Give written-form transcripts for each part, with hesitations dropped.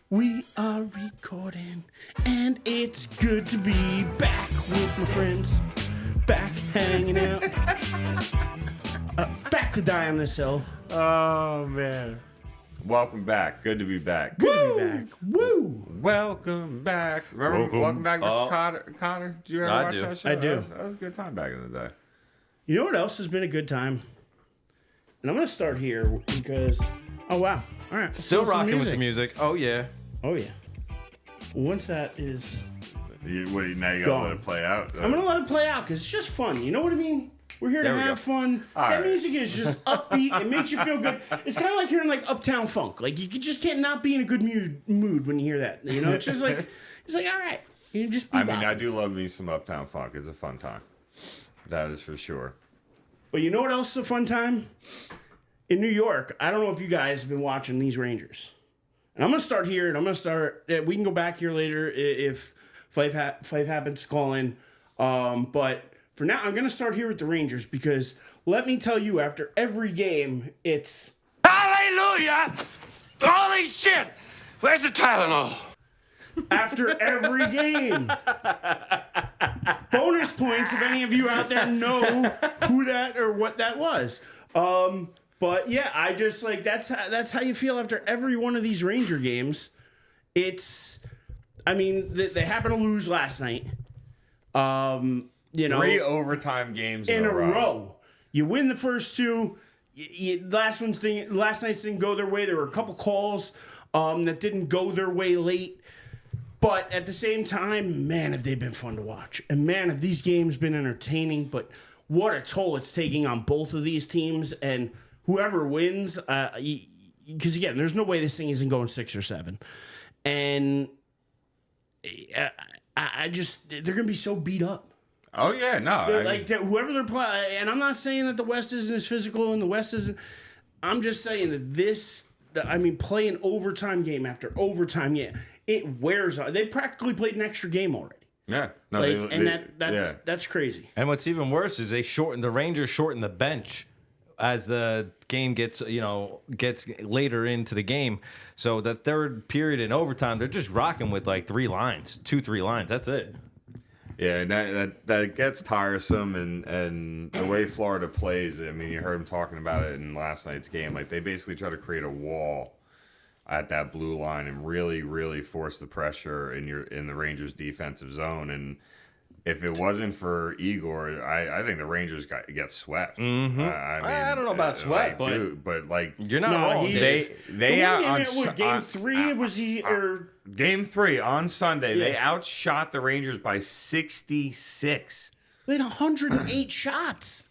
We are recording, and it's good to be back with my friends. Back hanging out. Back to die on this hill. Oh, man. Welcome back. Good to be back. Good to be back. Woo! Welcome back. Remember Welcome Back, Mr. Connor? Did you ever watch that show? I do. That was a good time back in the day. You know what else has been a good time? And I'm going to start here because... Oh, wow. All right. Still rocking with the music. Oh, yeah. Oh, yeah. Once that is... Now you got to Gone. let it play out. I'm going to let it play out because it's just fun. You know what I mean? We're here to have fun. That music is just upbeat. It makes you feel good. It's kind of like hearing like Uptown Funk. Like you just can't not be in a good mood when you hear that. You know, it's just like all right. You just be I do love me some Uptown Funk. It's a fun time. That is for sure. But you know what else is a fun time? In New York, I don't know if you guys have been watching these Rangers. And I'm going to start here, and I'm going to start... We can go back here later if Fife happens to call in. But for now, I'm going to start here with the Rangers because let me tell you, after every game, it's... Hallelujah! Holy shit! Where's the Tylenol? After every game. Bonus points if any of you out there know who that or what that was. But yeah, I just like that's how you feel after every one of these Ranger games. It's, I mean, they happened to lose last night. You know, 3 overtime games in a row. You win the first two. Last night's didn't go their way. There were a couple calls that didn't go their way late. But at the same time, man, have they been fun to watch. And man, have these games been entertaining. But what a toll it's taking on both of these teams. And whoever wins, because again, there's no way this thing isn't going 6 or 7. And I just, they're going to be so beat up. Oh, yeah, no. Whoever they're playing, and I'm not saying that the West isn't as physical and the West isn't. I'm just saying that playing overtime game after overtime game, it wears on. They practically played an extra game already. Yeah. No, that's crazy. And what's even worse is the Rangers shorten the bench as the game gets later into the game. So the third period in overtime, they're just rocking with like 3 lines, 2-3 lines. That's it. Yeah, that gets tiresome, and the way Florida plays, I mean, you heard him talking about it in last night's game. Like, they basically try to create a wall at that blue line and really, really force the pressure in the Rangers' defensive zone. And if it wasn't for Igor, I think the Rangers get swept. Mm-hmm. I don't know about swept, but you're not wrong. They out on game 3 was he or game 3 on Sunday. Yeah. They outshot the Rangers by 66. They had 108 shots.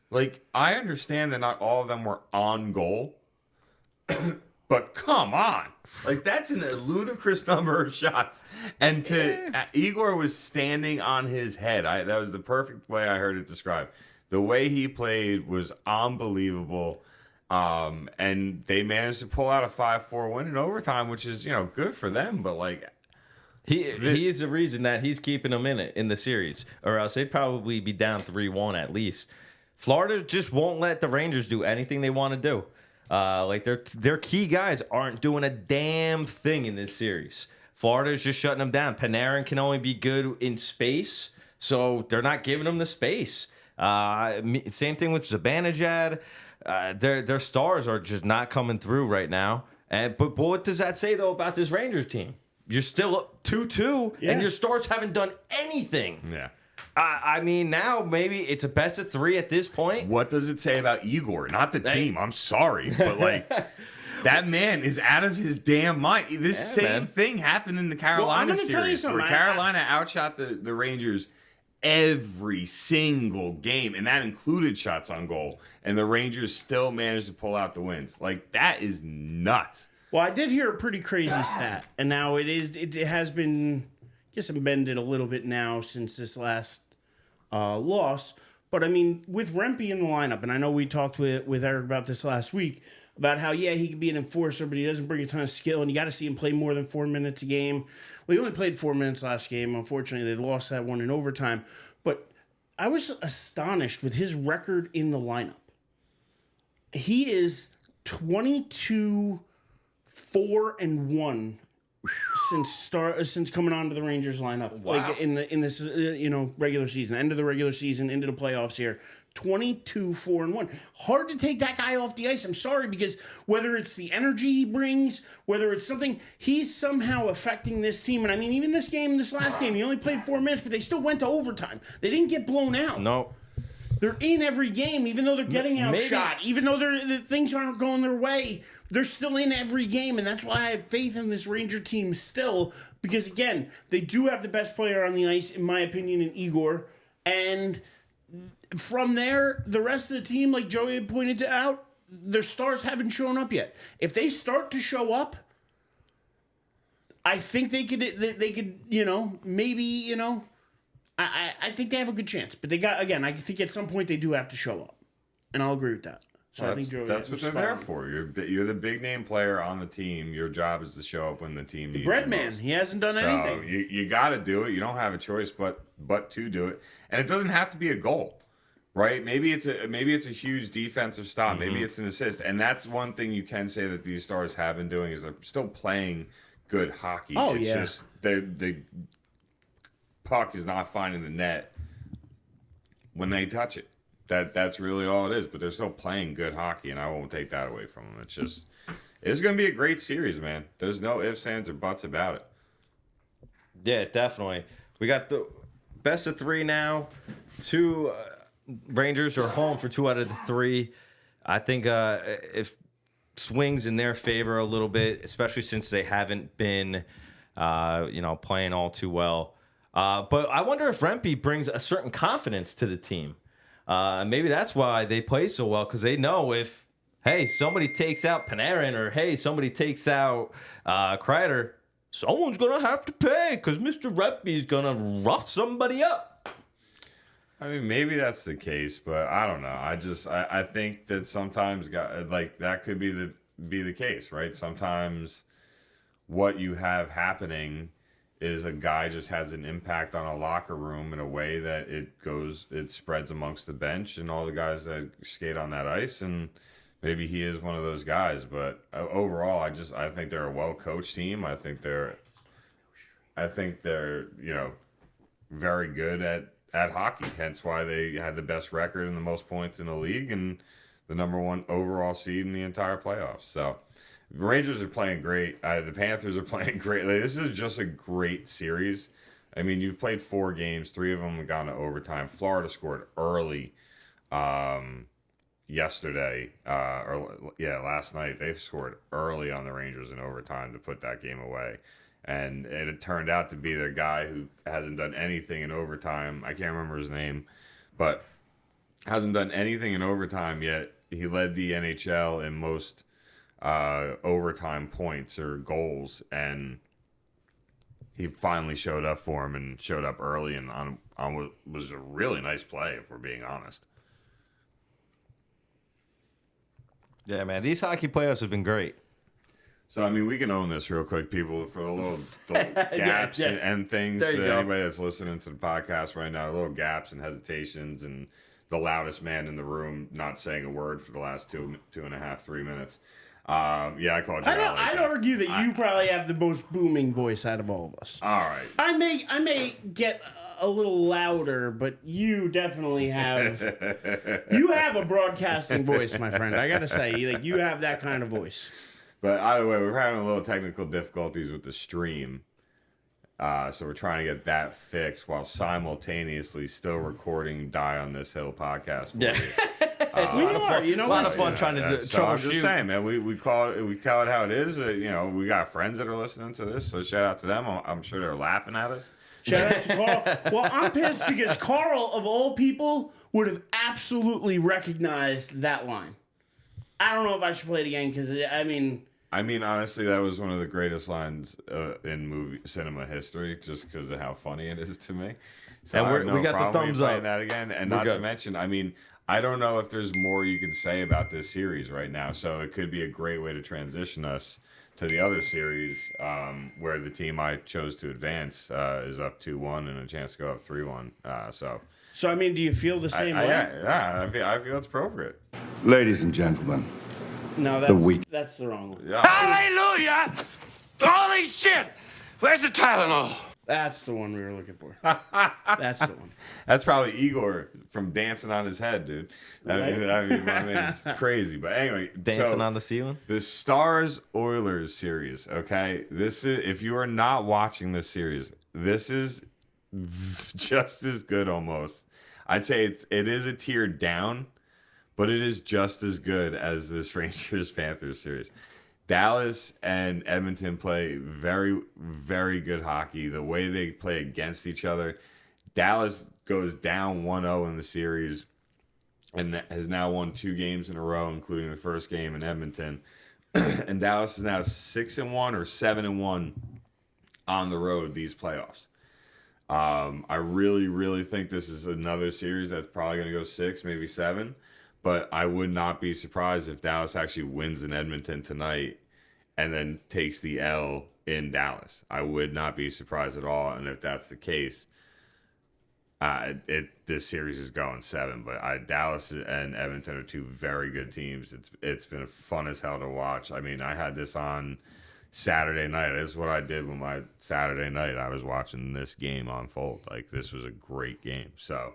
Like, I understand that not all of them were on goal. But come on. Like, that's a ludicrous number of shots. And Igor was standing on his head. That was the perfect way I heard it described. The way he played was unbelievable. And they managed to pull out a 5-4 win in overtime, which is, good for them. But, like... He is the reason that he's keeping them in the series. Or else they'd probably be down 3-1 at least. Florida just won't let the Rangers do anything they want to do. Their key guys aren't doing a damn thing in this series. Florida's just shutting them down. Panarin can only be good in space, so they're not giving him the space. Same thing with Zibanejad. Their stars are just not coming through right now. But what does that say, though, about this Rangers team? You're still up 2-2, and your stars haven't done anything. Yeah. Now maybe it's a best of 3 at this point. What does it say about Igor? Not the team. I'm sorry, but that man is out of his damn mind. This same thing happened in the Carolina series, where Carolina outshot the Rangers every single game, and that included shots on goal, and the Rangers still managed to pull out the wins. Like, that is nuts. Well, I did hear a pretty crazy stat, and now it has been, I guess, amended a little bit now since this last loss. But I mean, with Rempe in the lineup, and I know we talked with Eric about this last week, about how, he can be an enforcer, but he doesn't bring a ton of skill, and you got to see him play more than 4 minutes a game. Well, he only played 4 minutes last game. Unfortunately, they lost that one in overtime. But I was astonished with his record in the lineup. He is 22 4-1 since coming onto the Rangers lineup. Wow. Like in this regular season, end of the regular season, into the playoffs here. 22-4-1. Hard to take that guy off the ice. I'm sorry, because whether it's the energy he brings, whether it's something, he's somehow affecting this team. And I mean, even this last game, he only played 4 minutes, but they still went to overtime. They didn't get blown out. No. They're in every game, even though they're getting outshot, even though the things aren't going their way. They're still in every game, and that's why I have faith in this Ranger team still. Because again, they do have the best player on the ice, in my opinion, in Igor. And from there, the rest of the team, like Joey had pointed out, their stars haven't shown up yet. If they start to show up, I think they could, maybe, I think they have a good chance. But I think at some point they do have to show up. And I'll agree with that. So I think Joey, that's what they're there for. You're the big name player on the team. Your job is to show up when the team needs you. Bread man, he hasn't done anything. You got to do it. You don't have a choice but to do it. And it doesn't have to be a goal. Right? Maybe it's a huge defensive stop. Mm-hmm. Maybe it's an assist. And that's one thing you can say that these stars have been doing is they're still playing good hockey. Oh, it's yeah. just the puck is not finding the net when they touch it. That's really all it is. But they're still playing good hockey, and I won't take that away from them. It's going to be a great series, man. There's no ifs, ands, or buts about it. Yeah, definitely. We got the best of 3 now. 2 Rangers are home for 2 out of the 3. I think if swings in their favor a little bit, especially since they haven't been, playing all too well. But I wonder if Rempe brings a certain confidence to the team. Maybe that's why they play so well, because they know if, hey, somebody takes out Panarin, or hey, somebody takes out Kreider, someone's going to have to pay, because Mr. Rempe is going to rough somebody up. I mean, maybe that's the case, but I don't know. I think that sometimes that could be the case, right? Sometimes what you have happening is a guy just has an impact on a locker room in a way that it spreads amongst the bench and all the guys that skate on that ice, and maybe he is one of those guys. But overall, I think they're a well-coached team. I think they're very good at hockey, hence why they had the best record and the most points in the league and the #1 overall seed in the entire playoffs. So the Rangers are playing great. The Panthers are playing great. This is just a great series. I mean, you've played 4 games. 3 of them have gone to overtime. Florida scored early yesterday, last night. They scored early on the Rangers in overtime to put that game away. And it turned out to be their guy who hasn't done anything in overtime. I can't remember his name, but hasn't done anything in overtime yet. He led the NHL in most overtime points or goals, and he finally showed up for him and showed up early and was a really nice play, if we're being honest. Yeah, man, these hockey playoffs have been great. So, I mean, we can own this real quick, people, for the little gaps and things. Anybody that's listening to the podcast right now, little gaps and hesitations, and the loudest man in the room not saying a word for the last 2.5, 3 minutes. I called you out. I'd argue that you probably have the most booming voice out of all of us. All right. I may get a little louder, but you definitely have a broadcasting voice, my friend. I gotta say, you have that kind of voice. But either way, we're having a little technical difficulties with the stream. So we're trying to get that fixed while simultaneously still recording Die on This Hill podcast. Yeah. It's a lot of fun. A lot of fun trying to troubleshoot. So I'm just saying, man, we tell it how it is. We got friends that are listening to this, so shout out to them. I'm sure they're laughing at us. Shout out to Carl. Well, I'm pissed because Carl, of all people, would have absolutely recognized that line. I don't know if I should play it again because, I mean, honestly, that was one of the greatest lines in cinema history, just because of how funny it is to me. So and we got the thumbs up. That again, and not to mention, I mean, I don't know if there's more you can say about this series right now. So it could be a great way to transition us to the other series, where the team I chose to advance is up 2-1 and a chance to go up 3-1. So I mean, do you feel the same way? Yeah, I feel it's appropriate. Ladies and gentlemen, No, the week. that's the wrong one. Hallelujah! Holy shit! Where's the Tylenol? That's the one we were looking for. That's the one. That's probably Igor from Dancing on His Head, dude. I mean, it's crazy. But anyway, Dancing on the ceiling. The Stars Oilers series. Okay, this is, if you are not watching this series, this is just as good almost. I'd say it is a tier down, but it is just as good as this Rangers Panthers series. Dallas and Edmonton play very, very good hockey. The way they play against each other, Dallas goes down 1-0 in the series and has now won 2 games in a row, including the first game in Edmonton. And Dallas is now 6-1 or 7-1 on the road these playoffs. I really, really think this is another series that's probably going to go 6, maybe 7. But I would not be surprised if Dallas actually wins in Edmonton tonight and then takes the L in Dallas. I would not be surprised at all. And if that's the case, this series is going 7. But Dallas and Edmonton are 2 very good teams. It's been fun as hell to watch. I mean, I had this on Saturday night. This is what I did with my Saturday night. I was watching this game unfold. Like, this was a great game. So,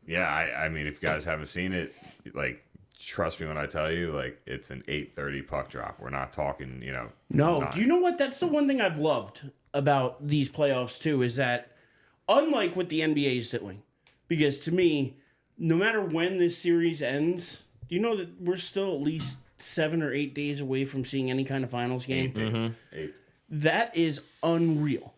yeah, I mean, if you guys haven't seen it, like, trust me when I tell you, like, it's an 8:30 puck drop. We're not talking, No, 9. do you know what? That's the one thing I've loved about these playoffs, too, is that unlike what the NBA is doing, because to me, no matter when this series ends, do you know that we're still at least 7 or 8 days away from seeing any kind of finals game? 8 days. 8. That is unreal.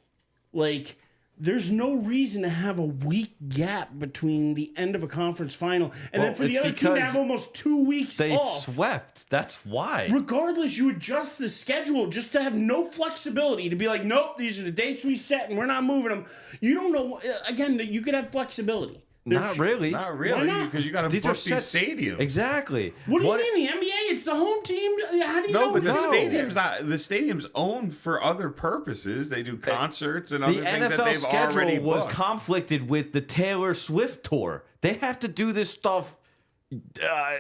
Like, there's no reason to have a week gap between the end of a conference final and then for the other team to have almost 2 weeks They off. swept. That's why. Regardless, you adjust the schedule just to have no flexibility to be like, nope, these are the dates we set and we're not moving them. You don't know. Again, you could have flexibility. Not really. Not really, because you got to book these stadiums. Exactly. What do you mean? The NBA, it's the home team. How do you know? No, but the that? stadium's owned for other purposes. They do concerts and other The things that NFL they've already schedule was booked. conflicted with the Taylor Swift tour. They have to do this stuff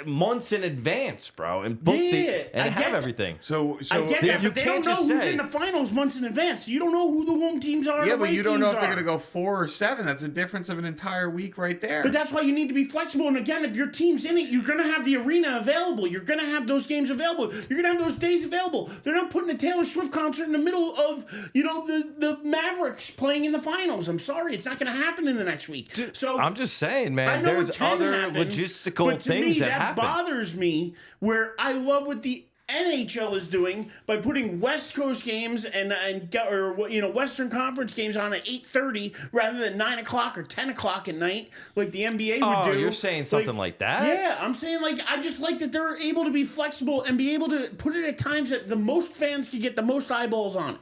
months in advance, bro, and book and have everything. So I get that, you but they can't don't know just who's say- in the finals months in advance. You don't know who the home teams are. yeah, the but away you don't know teams if they're are. going to go 4 or 7. That's a difference of an entire week right there. But that's why you need to be flexible. And again, if your team's in it, you're going to have the arena available. You're going to have those games available. You're going to have those days available. They're not putting a Taylor Swift concert in the middle of, the Mavericks playing in the finals. I'm sorry. It's not going to happen in the next week. So I'm just saying, I man, know there's it can other happen, logistical but to things me, that that happen. bothers me, where I love what the NHL is doing by putting West Coast games and Western Conference games on at 8:30 rather than 9 o'clock or 10 o'clock at night like the NBA would do. You're saying something like that? Yeah, I'm saying I just like that they're able to be flexible and be able to put it at times that the most fans can get the most eyeballs on it.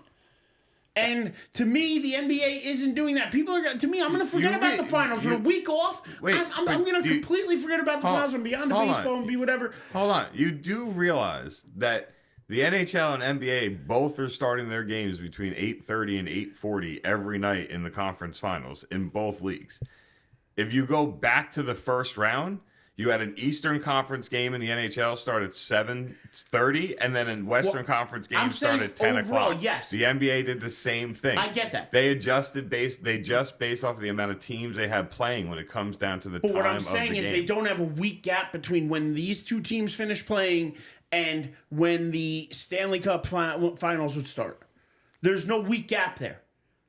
And to me, the NBA isn't doing that. People are to me. I'm going to forget about the finals. With a week off, I'm going to completely forget about the finals and beyond the baseball and be whatever. Hold on. You do realize that the NHL and NBA both are starting their games between 8:30 and 8:40 every night in the conference finals in both leagues. If you go back to the first round, you had an Eastern Conference game in the NHL start at 7:30, and then in Western Conference games start at 10 o'clock. Yes. The NBA did the same thing. I get that. They adjusted based off of the amount of teams they had playing when it comes down to the time of the game. But what I'm saying is they don't have a week gap between when these two teams finish playing and when the Stanley Cup finals would start. There's no week gap there.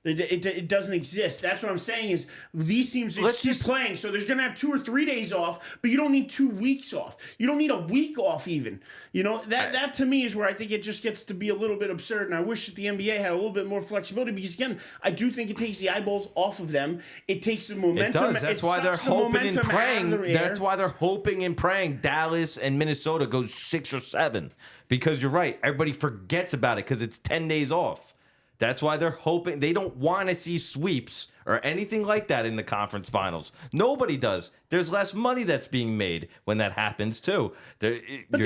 It doesn't exist. That's what I'm saying is these teams just keep playing. So there's going to have 2 or 3 days off, but you don't need 2 weeks off. You don't need a week off even. That to me is where I think it just gets to be a little bit absurd. And I wish that the NBA had a little bit more flexibility because, again, I do think it takes the eyeballs off of them. It takes the momentum. It does. That's why they're hoping and praying. That's why they're hoping and praying Dallas and Minnesota goes 6 or 7. Because you're right. Everybody forgets about it because it's 10 days off. That's why they're hoping. They don't want to see sweeps or anything like that in the conference finals. Nobody does. There's less money that's being made when that happens, too. You're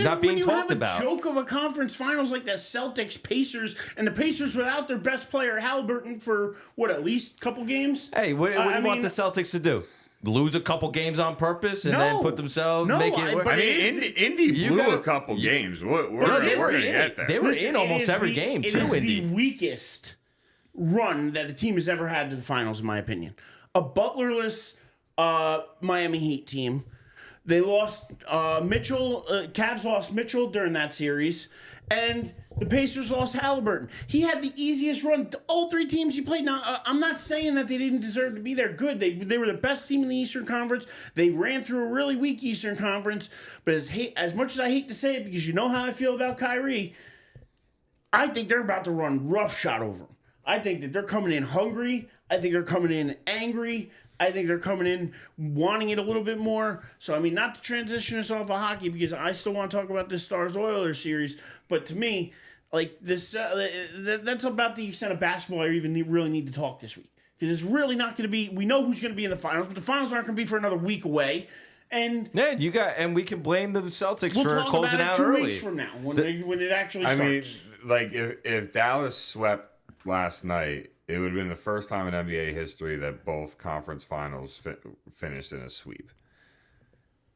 not being talked about. When you have a joke of a conference finals like the Celtics, Pacers, and the Pacers without their best player, Halliburton, for, at least a couple games? Hey, what do you want the Celtics to do? lose a couple games on purpose and then put themselves make it work. I mean, Indy blew a couple games. We're gonna get there. They were in almost every game too. It is Indy. the weakest run that a team has ever had to the finals, in my opinion. A Butlerless Miami Heat team. They lost Mitchell. Cavs lost Mitchell during that series, and the Pacers lost Halliburton. He had the easiest run. All three teams he played. Now, I'm not saying that they didn't deserve to be there. Good. They were the best team in the Eastern Conference. They ran through a really weak Eastern Conference. But as much as I hate to say it, because you know how I feel about Kyrie, I think they're about to run roughshod over them. I think that they're coming in hungry. I think they're coming in angry. I think they're coming in wanting it a little bit more. So, I mean, not to transition us off of hockey, because I still want to talk about this Stars-Oilers series. But to me, like this, that's about the extent of basketball I even really need to talk this week. Because it's really not going to be. We know who's going to be in the finals, but the finals aren't going to be for another week away. And we can blame the Celtics we'll for talk closing about out it 2 early. weeks from now when it actually starts. I mean, like if Dallas swept last night, it would have been the first time in NBA history that both conference finals finished in a sweep.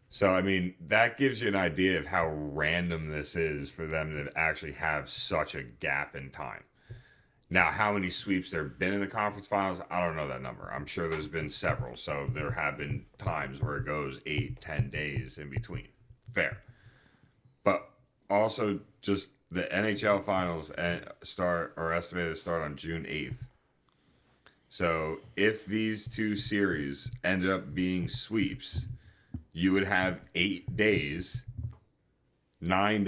So, I mean, that gives you an idea of how random this is for them to actually have such a gap in time. Now, how many sweeps there have been in the conference finals, I don't know that number. I'm sure there's been several. So there have been times where it goes 8-10 days in between. Fair. But also just the NHL finals estimated to start on June 8th. So if these two series ended up being sweeps, you would have 8 days, 7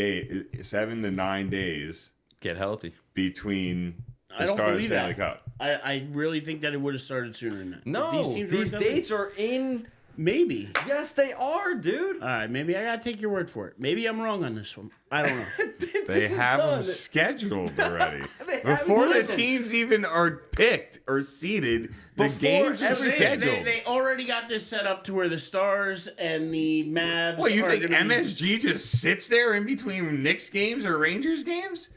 to 9 days. Get healthy. Between the I don't start of the believe Stanley that. Cup. I really think that it would have started sooner than that. No, If these dates are in. Maybe. Yes, they are, dude. All right, maybe I gotta take your word for it. Maybe I'm wrong on this one. I don't know. They have them scheduled already. Before the teams even are picked or seeded, the games are scheduled. They already got this set up to where the Stars and the Mavs. What, you think gonna be- MSG just sits there in between Knicks games or Rangers games?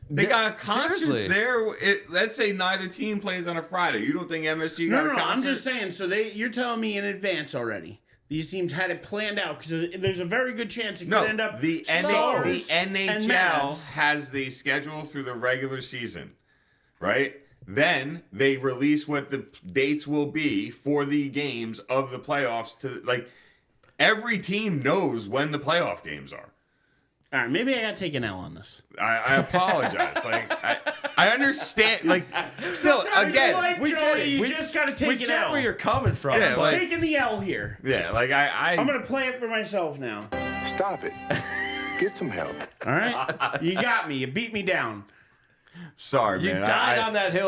They got concerts seriously. there. Let's say neither team plays on a Friday. You don't think MSG got a No. concert? I'm just saying. So you're telling me in advance already. These teams had it planned out because there's a very good chance it could end up. The Stars and NHL Mavs. has the schedule through the regular season, right? Then they release what the dates will be for the games of the playoffs. Every team knows when the playoff games are. All right, maybe I gotta take an L on this. I apologize. I understand. Still, Sometimes again, in life, Joey, you just gotta take We an get L. where you're coming from. Yeah, but Taking the L here. yeah, I'm gonna play it for myself now. Stop it. Get some help. All right, you got me. You beat me down. sorry, You man. died on that hill.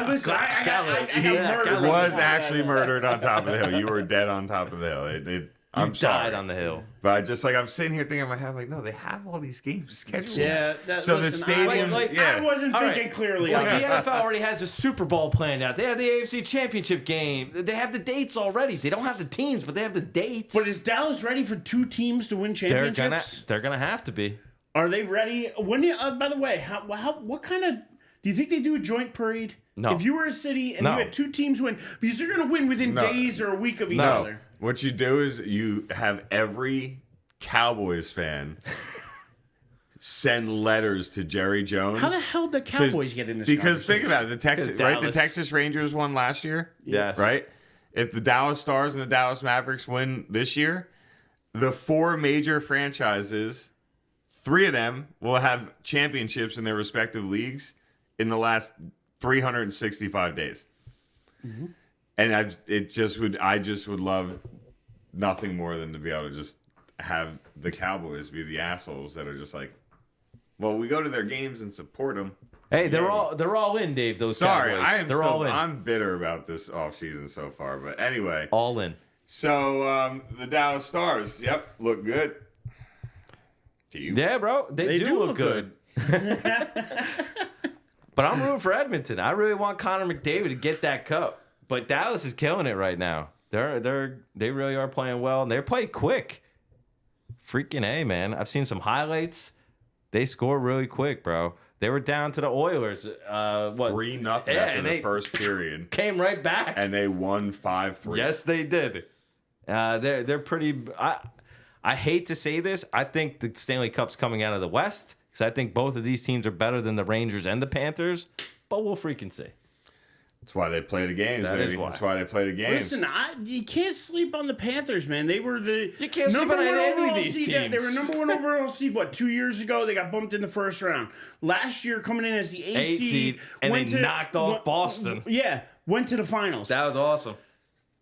Listen, I got murdered. was actually murdered on top of the hill. You were dead on top of the hill. I'm sorry. died on the hill. But I'm sitting here thinking in my head, no, they have all these games scheduled. Yeah. So listen, the stadiums, I wasn't All right. thinking clearly. Like on the this. NFL already has a Super Bowl planned out. They have the AFC Championship game. They have the dates already. They don't have the teams, but they have the dates. But is Dallas ready for 2 teams to win championships? They're gonna have to be. Are they ready? When? By the way, what kind of? Do you think they do a joint parade? No. If you were a city and No. you had 2 teams win, because you're going to win within days or a week of each other. What you do is you have every Cowboys fan send letters to Jerry Jones. How the hell did the Cowboys get in this? Because think conversation? about it, the Dallas. Texas Rangers won last year. Yes. Right? If the Dallas Stars and the Dallas Mavericks win this year, the 4 major franchises, 3 of them will have championships in their respective leagues in the last 365 days. Mm-hmm. And I just would love nothing more than to be able to just have the Cowboys be the assholes that are just like, well, we go to their games and support them. Hey, they're all in, Dave. Those Sorry, Cowboys. All in. I'm bitter about this offseason so far, but anyway. All in. So the Dallas Stars, look good. To you? Yeah, bro. They do look good. But I'm rooting for Edmonton. I really want Connor McDavid to get that cup. But Dallas is killing it right now. They really are playing well, and they play quick. Freaking A, man. I've seen some highlights. They score really quick, bro. They were down to the Oilers. 3-0 after the first period. Came right back. And they won 5-3. Yes, they did. They're pretty. I hate to say this. I think the Stanley Cup's coming out of the West because I think both of these teams are better than the Rangers and the Panthers. But we'll freaking see. That's why they play the games, That baby. is why. That's why they play the games. Listen, you can't sleep on the Panthers, man. They were You can't sleep number on one any of overall these seed. teams. They were number one overall seed. What, 2 years ago? They got bumped in the first round. Last year, coming in as the 8 seed, and they knocked off Boston. Yeah, went to the finals. That was awesome.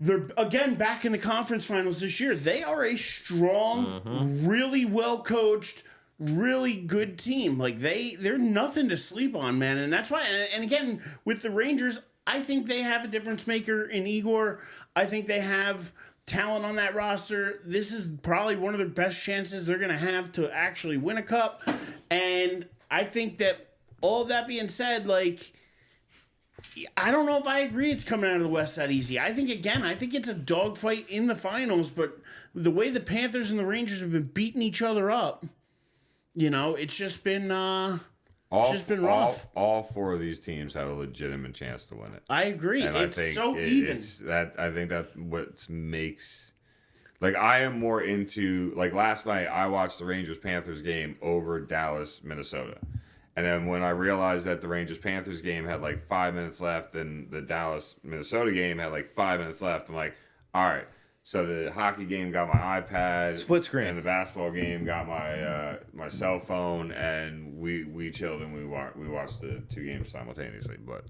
They're again back in the conference finals this year. They are a strong, really well coached, really good team. Like they're nothing to sleep on, man. And that's why. And again, with the Rangers, I think they have a difference maker in Igor. I think they have talent on that roster. This is probably one of the best chances they're going to have to actually win a cup. And I think that all of that being said, like, I don't know if I agree it's coming out of the West that easy. I think it's a dogfight in the finals, but the way the Panthers and the Rangers have been beating each other up, it's just been rough. All four of these teams have a legitimate chance to win it. I agree. And it's I think so even. I think that's what makes. Like, I am more into, like, last night I watched the Rangers-Panthers game over Dallas-Minnesota. And then when I realized that the Rangers-Panthers game had like 5 minutes left and the Dallas-Minnesota game had like 5 minutes left, I'm like, all right. So the hockey game got my iPad. Split screen. And the basketball game got my my cell phone. And we chilled and we watched the two games simultaneously. But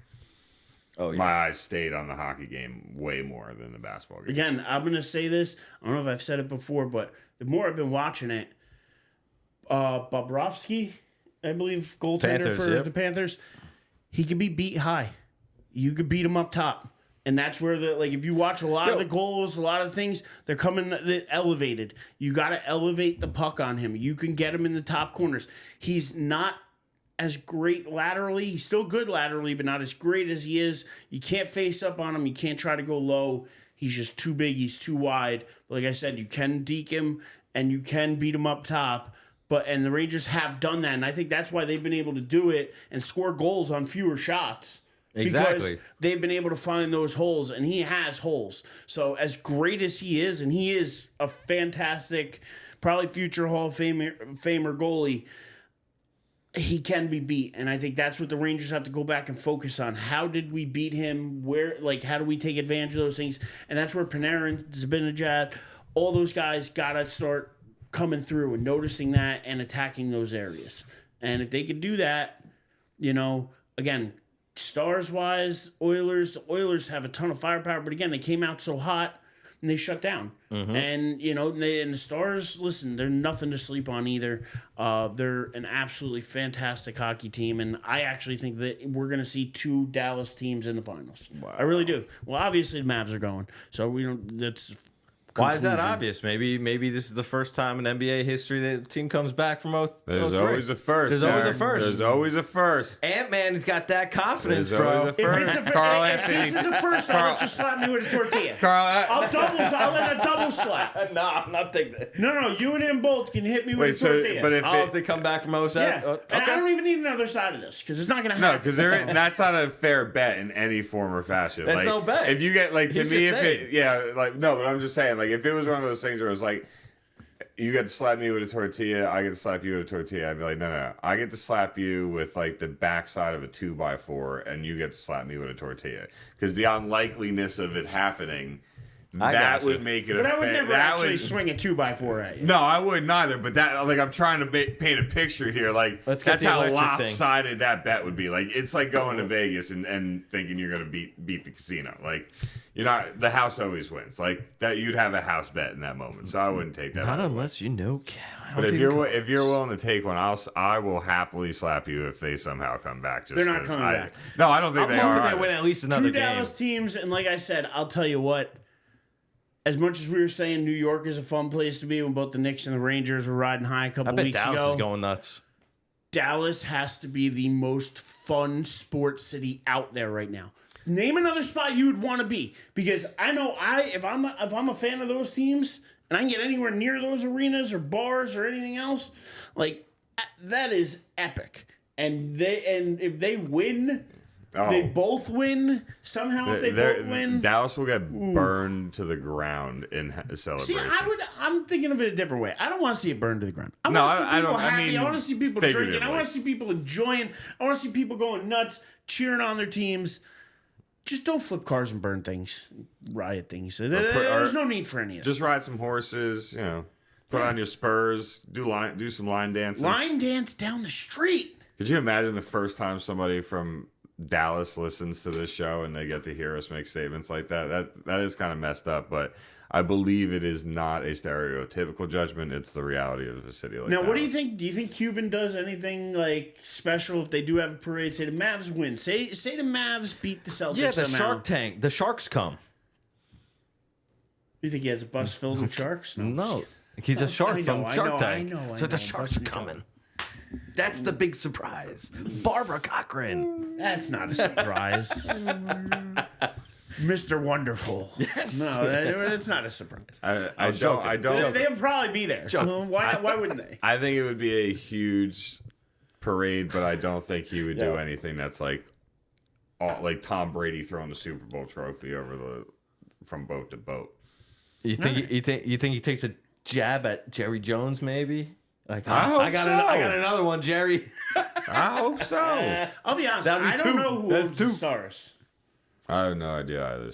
my eyes stayed on the hockey game way more than the basketball game. Again, I'm going to say this. I don't know if I've said it before, but the more I've been watching it, Bobrovsky, I believe, goaltender for the Panthers, he can be beat high. You could beat him up top. And that's where if you watch a lot of the goals, a lot of things, they're coming elevated. You got to elevate the puck on him. You can get him in the top corners. He's not as great laterally. He's still good laterally, but not as great as he is. You can't face up on him. You can't try to go low. He's just too big. He's too wide. But like I said, you can deke him and you can beat him up top. And the Rangers have done that, and I think that's why they've been able to do it and score goals on fewer shots. Exactly. Because they've been able to find those holes, and he has holes. So as great as he is, and he is a fantastic, probably future Hall of Famer goalie, he can be beat. And I think that's what the Rangers have to go back and focus on. How did we beat him? How do we take advantage of those things? And that's where Panarin, Zibanejad, all those guys got to start coming through and noticing that and attacking those areas. And if they could do that, again, stars-wise, the Oilers have a ton of firepower, but again, they came out so hot and they shut down. Mm-hmm. And, and the Stars, listen, they're nothing to sleep on either. They're an absolutely fantastic hockey team, and I actually think that we're going to see two Dallas teams in the finals. Wow. I really do. Well, obviously the Mavs are going, so that's... Why is that obvious? Maybe this is the first time in NBA history that the team comes back from 0-3. There's always a first. There's always a first. There's always a first. Ant-Man has got that confidence, There's bro. always a first. If this is a first, I'll let you slap me with a tortilla. Carl, I'll let a double slap. No, I'm not taking that. No, you and him both can hit me with a tortilla. But if they come back from 0-7? Yeah. Okay. And I don't even need another side of this because it's not going to happen. No, because that's not a fair bet in any form or fashion. That's no bet. If you get, to He's me, just saying. no, but I'm just saying, if it was one of those things where it was like, you get to slap me with a tortilla, I get to slap you with a tortilla, I'd be like, no. I get to slap you with, the backside of a 2x4, and you get to slap me with a tortilla. Because the unlikeliness of it happening... That would make it. But I would never actually swing a 2x4 at you. No, I wouldn't either. But that, I'm trying to paint a picture here. That's how lopsided that bet would be. It's like going to Vegas and thinking you're gonna beat the casino. You're not. The house always wins. That, you'd have a house bet in that moment. So I wouldn't take that. Not unless you know. But if you're willing to take one, I will happily slap you if they somehow come back. They're not coming back. No, I don't think they are. I'm hoping they win at least another two game. Dallas teams, and like I said, I'll tell you what. As much as we were saying New York is a fun place to be when both the Knicks and the Rangers were riding high a couple weeks ago. Dallas is going nuts. Dallas has to be the most fun sports city out there right now. Name another spot you would want to be, because I know if I'm a fan of those teams and I can get anywhere near those arenas or bars or anything else, that is epic. and if they win, they both win somehow. If they both win, Dallas will get burned to the ground in celebration. See, I'm thinking of it a different way. I don't want to see it burned to the ground. I No, want to see I people don't- I happy. mean, I want to see people drinking. I figuratively. want to see people enjoying. I want to see people going nuts, cheering on their teams. Just don't flip cars and burn things, riot things. There's no need for any of it. Just ride some horses, put on your spurs, do some line dancing. Line dance down the street. Could you imagine the first time somebody from Dallas listens to this show and they get to hear us make statements like that? That is kind of messed up, but I believe it is not a stereotypical judgment. It's the reality of a city like Now, Dallas. what do you think? Do you think Cuban does anything like special if they do have a parade? Say the Mavs win. Say the Mavs beat the Celtics. Yeah, the somehow. Shark Tank. The sharks come. You think he has a bus filled with sharks? No. He's a shark from Shark Tank. I know. So the sharks are coming. That's the big surprise. Barbara Cochran. That's not a surprise. Mr. Wonderful. Yes. No, that's not a surprise. I don't. They'll probably be there. Why wouldn't they? I think it would be a huge parade, but I don't think he would do anything that's like Tom Brady throwing the Super Bowl trophy from boat to boat. You think he takes a jab at Jerry Jones maybe? Like I hope I got another one, Jerry. I hope so. I'll be honest. That'd be I don't two. know who That's owns two. the Stars. I have no idea either,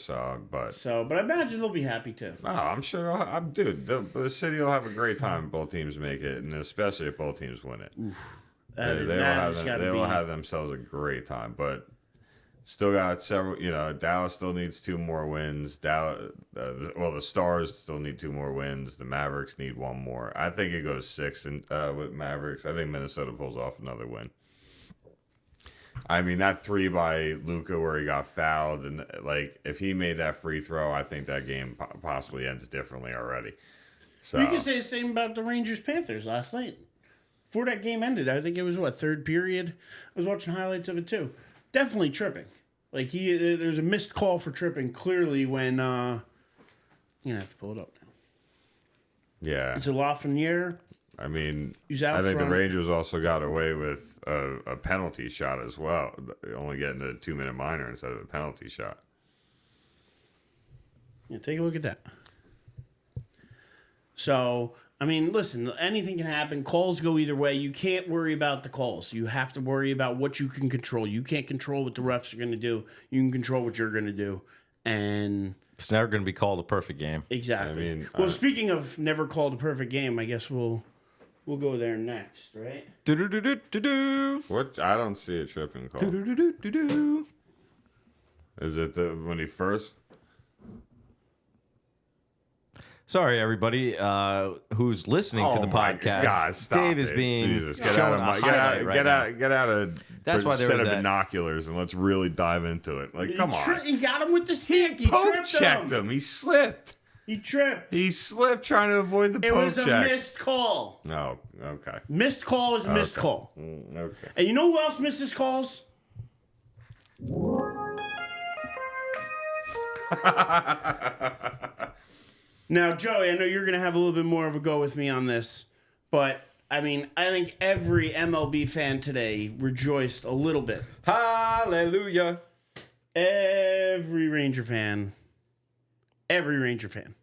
but But I imagine they'll be happy too. I'm sure. The city will have a great time if both teams make it, and especially if both teams win it. They will have themselves a great time, but still got several. Dallas still needs 2 more wins. The Stars still need 2 more wins. The Mavericks need 1 more. I think it goes 6 with Mavericks. I think Minnesota pulls off another win. I mean, that 3 by Luka where he got fouled, and if he made that free throw, I think that game possibly ends differently already. So You can say the same about the Rangers Panthers last night. Before that game ended, I think it was third period. I was watching highlights of it too. Definitely tripping. There's a missed call for tripping clearly when you're gonna have to pull it up now. yeah, It's a Lafreniere. I mean, He's out I think front. the Rangers also got away with a penalty shot as well, only getting a 2-minute minor instead of a penalty shot. Yeah, take a look at that. So, I mean, listen, anything can happen. Calls go either way. You can't worry about the calls. You have to worry about what you can control. You can't control what the refs are going to do. You can control what you're going to do. And It's never going to be called a perfect game. exactly. I mean, well, speaking of never called a perfect game, I guess we'll go there next, right? Do-do-do-do-do-do. What? I don't see a tripping call. Do-do-do-do-do. Is it when he first? Sorry, everybody who's listening to the podcast. God, stop Dave is it. being Jesus, get shown out of a my highlight right now. get out of. That's why there set was of that- binoculars and let's really dive into it. Come on, He got him with the stick. He poke tripped checked him. him. He slipped. He tripped. He slipped trying to avoid the It poke was a check. missed call. No, okay. Missed call is a missed call. Okay. And you know who else misses calls? Now, Joey, I know you're going to have a little bit more of a go with me on this, but I mean, I think every MLB fan today rejoiced a little bit. Hallelujah. Every Ranger fan. Every Ranger fan?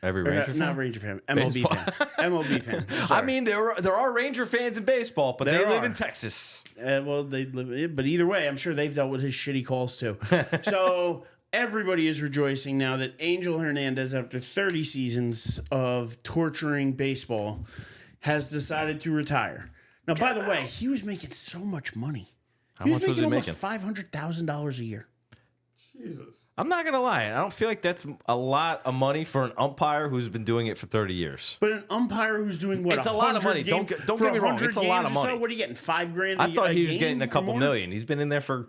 Not Ranger fan. MLB Baseball. fan. MLB fan. I Sorry. mean, there are Ranger fans in baseball, but they There live are. in Texas. Well, they live, but either way, I'm sure they've dealt with his shitty calls too. So everybody is rejoicing now that Angel Hernandez, after 30 seasons of torturing baseball, has decided to retire. Now, by the way, he was making so much money. How much was he almost making? $500,000 a year. Jesus. I'm not gonna lie. I don't feel like that's a lot of money for an umpire who's been doing it for 30 years. But an umpire who's doing what? It's a lot of 100 money. games- Don't for get me wrong. 100 It's a lot games of or so? money. What are you getting? $5,000? I thought he was game getting a or couple more? million. He's been in there for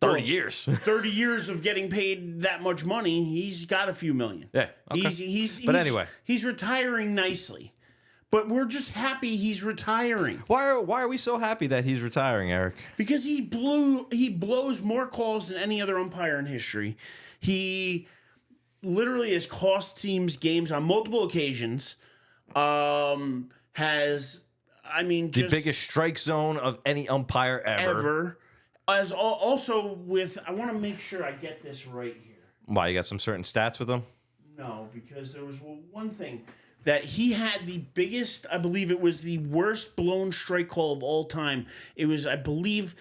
30 years. 30 years of getting paid that much money, he's got a few million. Yeah, okay. But anyway. he's retiring nicely. But we're just happy he's retiring Why are we so happy that he's retiring, Eric? because he blows more calls than any other umpire in history. He literally has cost teams games on multiple occasions. Has I mean, The just biggest strike zone of any umpire ever. As also with, I want to make sure I get this right here. Why, you got some certain stats with him? No, because there was one thing that he had the biggest, I believe it was the worst blown strike call of all time. It was, I believe,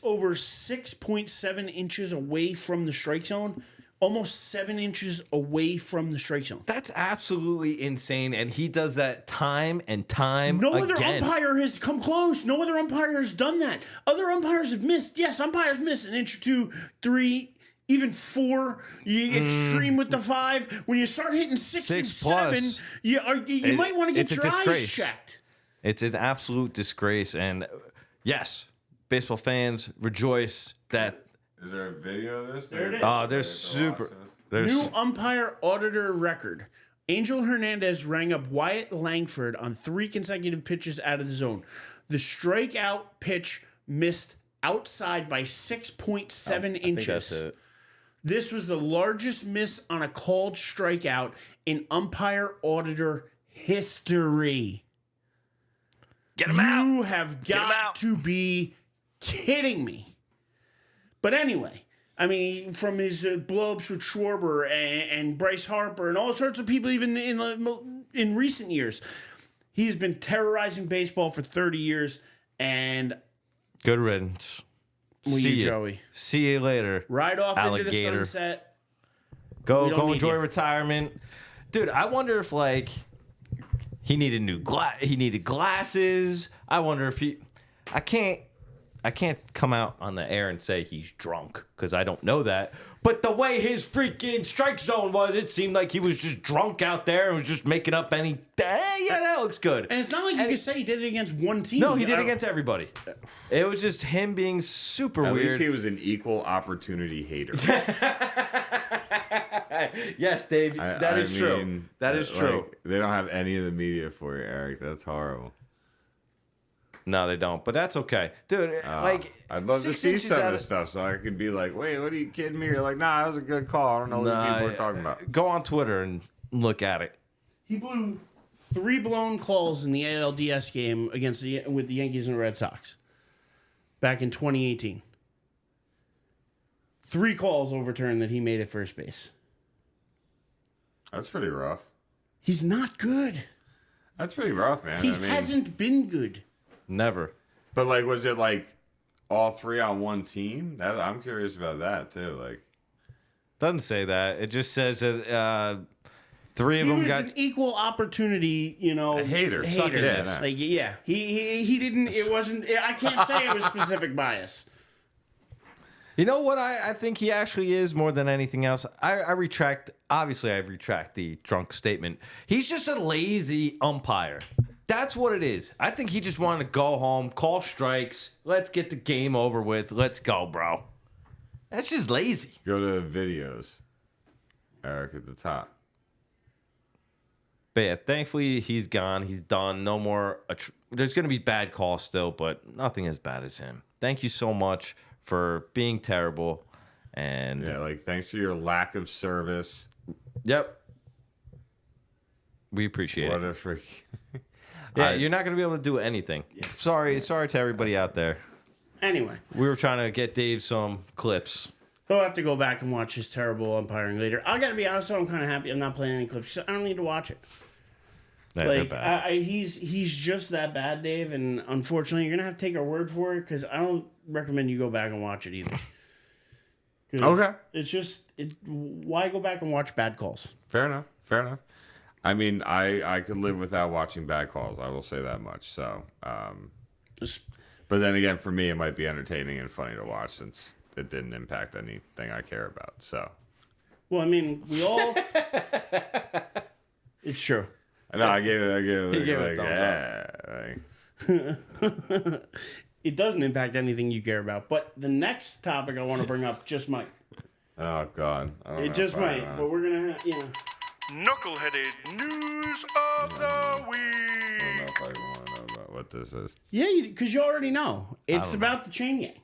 over 6.7 inches away from the strike zone, almost 7 inches away from the strike zone. That's absolutely insane, and he does that time and time No again. other umpire has come close. No other umpire has done that. Other umpires have missed. Yes, umpires miss an inch or 2, 3, even 4. You get extreme with the 5. When you start hitting 6 and 7, plus. you might want to get It's a your eyes disgrace. checked. It's an absolute disgrace, and yes, baseball fans rejoice that. Is there a video of this? There it is. Oh, there's New umpire auditor record. Angel Hernandez rang up Wyatt Langford on 3 consecutive pitches out of the zone. The strikeout pitch missed outside by 6.7 inches. That's it. This was the largest miss on a called strikeout in umpire auditor history. Get him out. You have him got out. to be kidding me. But anyway, I mean, from his blow-ups with Schwarber and Bryce Harper and all sorts of people, even in recent years, he's been terrorizing baseball for 30 years. And Good riddance. will See you, ya. Joey? See you later. Ride off into the Alligator. sunset. We Go don't need enjoy you. retirement, dude. I wonder if he needed he needed glasses. I wonder if I can't come out on the air and say he's drunk because I don't know that. But the way his freaking strike zone was, it seemed like he was just drunk out there and was just making up any. Yeah, that looks good. And it's not like you can say he did it against one team. No, he did I- against everybody. It was just him being super At weird. least he was an equal opportunity hater. Yes, Dave. That is true. mean, That is true. like, they don't have any of the media for you, Eric. That's horrible. No, they don't. But that's okay, dude. I'd love to 6 see inches some out of this stuff so I could be like, wait, what are you kidding me? You're like, nah, that was a good call. I don't know what people are talking about. Go on Twitter and look at it. He blew 3 blown calls in the ALDS game with the Yankees and Red Sox back in 2018. 3 calls overturned that he made at first base. That's pretty rough. He's not good. That's pretty rough, man. He I mean, hasn't been good. Never. but like, was it like all 3 on one team? I'm curious about that too. Like, Doesn't say that. It just says that 3 of He them was got. an equal opportunity, a hater. Suck it in. Like, yeah, he didn't. It wasn't. I can't say it was specific bias. You know what I think he actually is more than anything else? I retract. Obviously, I retract the drunk statement. He's just a lazy umpire. That's what it is. I think he just wanted to go home, call strikes. Let's get the game over with. Let's go, bro. That's just lazy. Go to videos, Eric, at the top. But yeah, thankfully he's gone. He's done. No more. There's going to be bad calls still, but nothing as bad as him. Thank you so much for being terrible. And Yeah, like, thanks for your lack of service. yep, we appreciate What it. a freak. Yeah, you're not going to be able to do anything. Sorry to everybody out there. Anyway, We were trying to get Dave some clips. he'll have to go back and watch his terrible umpiring later. I got to be honest, though, I'm kind of happy I'm not playing any clips. I don't need to watch it. Yeah, they're Like bad. he's just that bad, Dave, and unfortunately, you're gonna have to take our word for it because I don't recommend you go back and watch it either. 'Cause Okay. it's just why go back and watch bad calls? Fair enough. Fair enough. I mean, I could live without watching bad calls. I will say that much. So, Just, but then again, for me, it might be entertaining and funny to watch since it didn't impact anything I care about. So, well, I mean, we all. It's true. no, I gave it He gave it like, a yeah. It doesn't impact anything you care about. But the next topic I want to bring up just might. Oh God, I don't know It just if I might. wanna- But we're gonna, Knuckleheaded News of the I don't Week. know if I want to know about what this is. Yeah, because you already know. It's about the chain gang.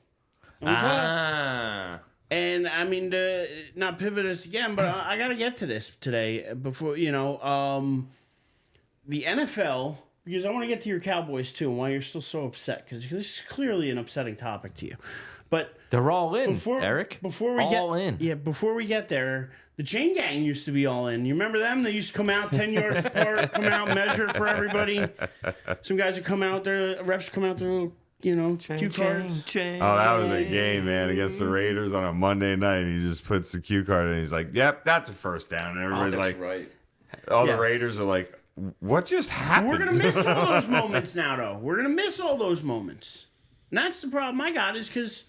And I mean, to not pivot us again, but I got to get to this today before, the NFL because I want to get to your Cowboys too, and why you're still so upset, because this is clearly an upsetting topic to you. But They're all in, Eric. Before we all in. Yeah, before we get there, the chain gang used to be all in. You remember them? They used to come out 10 yards apart, come out, measure for everybody. Some guys would come out there, refs would come out there, cue cards. Oh, that was a game, man, against the Raiders on a Monday night. He just puts the cue card in. He's like, "Yep, that's a first down." And everybody's like, right. all Yeah. the Raiders are like, "What just happened?" We're going to miss all those moments now, though. We're going to miss all those moments. And that's the problem I got, is because,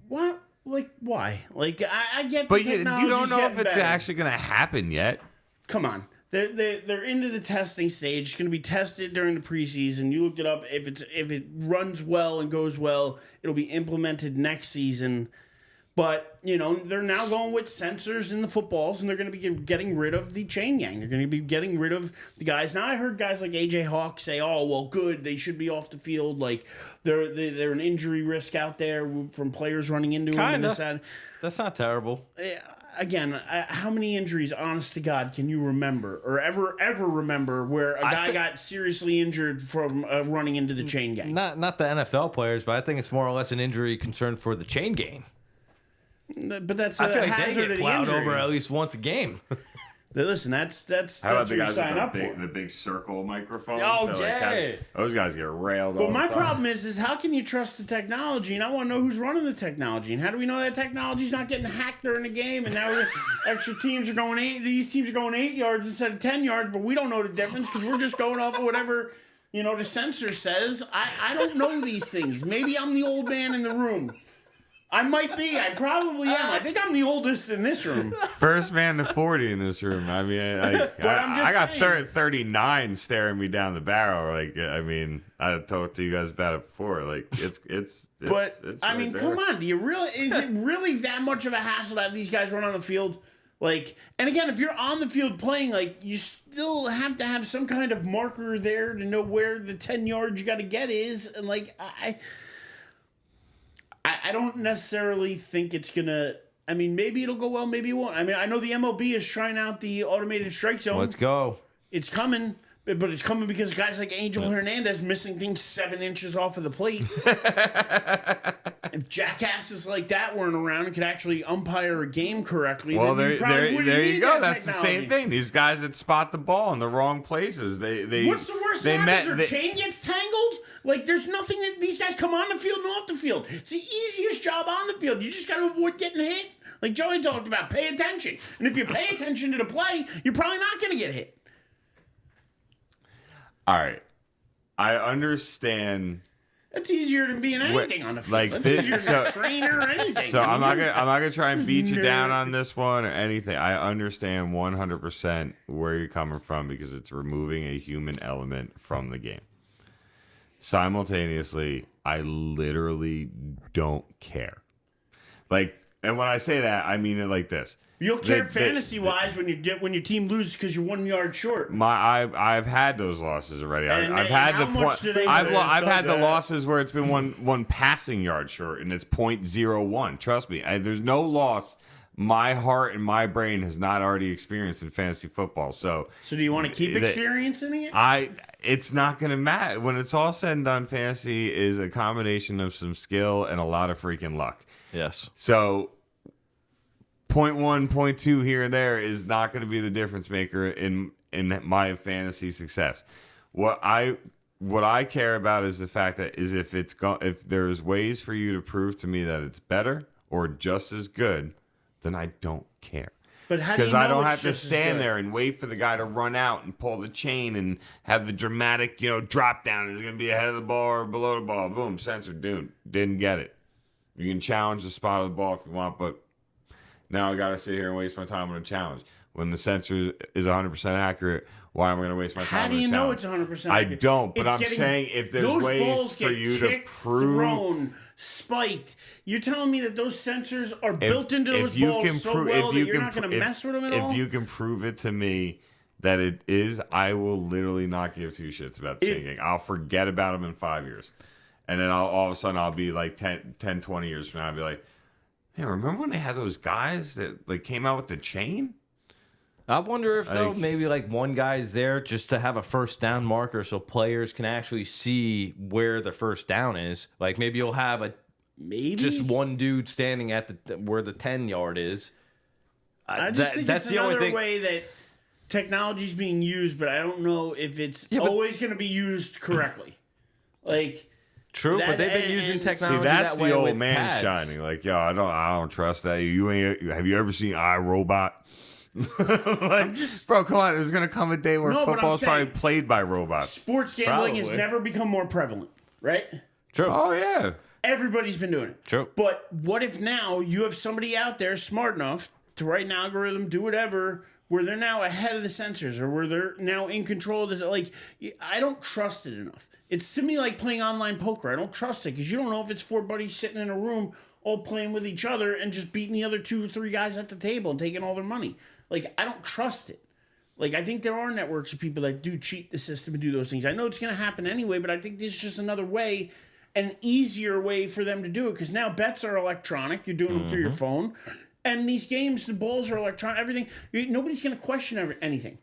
what? Like, why? Like, I get the But you technology's don't know if getting it's better. actually going to happen yet. Come on. They're into the testing stage. It's going to be tested during the preseason. You looked it up. If it runs well and goes well, it'll be implemented next season. But, they're now going with sensors in the footballs, and they're going to be getting rid of the chain gang. They're going to be getting rid of the guys. Now, I heard guys like AJ Hawk say, "Oh, well, good. They should be off the field. Like, they're an injury risk out there from players running into them." And this, that. That's not terrible. Again, how many injuries, honest to God, can you remember or ever remember where a guy got seriously injured from running into the chain gang? Not the NFL players, but I think it's more or less an injury concern for the chain gang. But that's I feel a like they hazard get of the plowed injury. over at least once a game. Listen, that's How about what the you guys sign up with for. the big circle microphone? Oh, So, yeah. those guys get railed all But the my time. problem is how can you trust the technology? And I want to know who's running the technology. And how do we know that technology's not getting hacked during the game? And now the extra teams are going these teams are going 8 yards instead of 10 yards, but we don't know the difference because we're just going off of whatever, the sensor says. I don't know these things. Maybe I'm the old man in the room. I might be. I probably am. I think I'm the oldest in this room. First man to 40 in this room. I mean, I'm just I got saying. 39 staring me down the barrel. Like, I mean, I talked to you guys about it before. Like, it's But it's I right mean, there. come on. Is it really that much of a hassle to have these guys run on the field? Like, and again, if you're on the field playing, like, you still have to have some kind of marker there to know where the 10 yards you got to get is. And like, I don't necessarily think it's gonna. I mean, maybe it'll go well, maybe it won't. I mean, I know the MLB is trying out the automated strike zone. Let's go. It's coming, but it's coming because guys like Angel Hernandez missing things 7 inches off of the plate. If jackasses like that weren't around and could actually umpire a game correctly, Well, then there you go. That's the technology. same thing. These guys that spot the ball in the wrong places. They What's the worst they that happens? Their they- chain gets tangled? Like, there's nothing that these guys come on the field and off the field. It's the easiest job on the field. You just got to avoid getting hit. Like Joey talked about, pay attention. And if you pay attention to the play, you're probably not going to get hit. All right, I understand. That's easier than being anything on the field. like That's this- easier than a trainer or anything. So I'm not gonna try and beat you down on this one or anything. I understand 100% where you're coming from because it's removing a human element from the game. Simultaneously, I literally don't care. Like, and when I say that, I mean it like this. You'll care fantasy-wise when your team loses because you're 1 yard short. I've had those losses already. And I've had how the much point. do they I've win? had the That- losses where it's been one passing yard short and it's 0.01. Trust me, there's no loss my heart and my brain has not already experienced in fantasy football. So So do you want to keep experiencing it? it's not gonna matter when it's all said and done. Fantasy is a combination of some skill and a lot of freaking luck. Yes. So 0.1, 0.2 here and there is not going to be the difference maker in my fantasy success. What I care about is the fact that if there's ways for you to prove to me that it's better or just as good, then I don't care. But how do you Because know I don't it's have to just as stand good? there and wait for the guy to run out and pull the chain and have the dramatic, drop down. Is it going to be ahead of the ball or below the ball? Boom, sensor, dude, didn't get it. You can challenge the spot of the ball if you want, but now I got to sit here and waste my time on a challenge. When the sensor is 100% accurate, why am I going to waste my time How on do a you challenge? know it's 100% I accurate? don't, but It's I'm getting- saying if there's those ways balls for get you to kicked, prove... thrown, spiked. You're telling me that those sensors are built into those balls so well that you're not going to mess with them at all? If you can prove it to me that it is, I will literally not give two shits about the chain gang. I'll forget about them in 5 years. And then all of a sudden I'll be like 10, 20 years from now, I'll be like, hey, remember when they had those guys that came out with the chain? I wonder if though maybe like one guy's there just to have a first down marker so players can actually see where the first down is. Like maybe you'll have just one dude standing at where the 10-yard is. I just think that's the only way that technology's being used, but I don't know if it's always going to be used correctly. Like. True, but they've been using technology. See, that's that way the old with man pads. shining. Like, yo, I don't trust that. Have you ever seen iRobot? Bro, come on. There's gonna come a day where football's probably played by robots. Sports gambling has never become more prevalent, right? True. Oh yeah. Everybody's been doing it. True. But what if now you have somebody out there smart enough to write an algorithm, do whatever, where they're now ahead of the sensors or where they're now in control of this? Like, I don't trust it enough. It's to me like playing online poker. I don't trust it because you don't know if it's four buddies sitting in a room all playing with each other and just beating the other 2 or 3 guys at the table and taking all their money. Like, I don't trust it. Like, I think there are networks of people that do cheat the system and do those things. I know it's going to happen anyway, but I think this is just another way, an easier way for them to do it because now bets are electronic. You're doing them through your phone. And these games, the balls are electronic, everything. Nobody's going to question anything.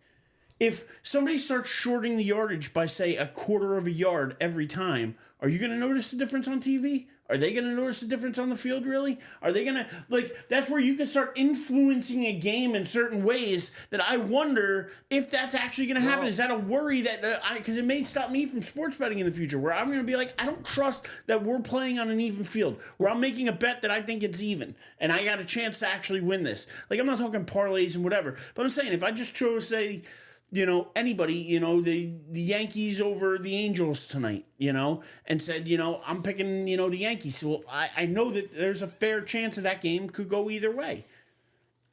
If somebody starts shorting the yardage by, say, 1/4 of a yard every time, are you going to notice the difference on TV? Are they going to notice the difference on the field, really? Are they going to, like, that's where you can start influencing a game in certain ways that I wonder if that's actually going to happen. Is that a worry that, because it may stop me from sports betting in the future, where I'm going to be like, I don't trust that we're playing on an even field, where I'm making a bet that I think it's even, and I got a chance to actually win this. Like, I'm not talking parlays and whatever, but I'm saying if I just chose, say, anybody, the Yankees over the Angels tonight, and said, I'm picking, the Yankees. Well, I know that there's a fair chance that game could go either way.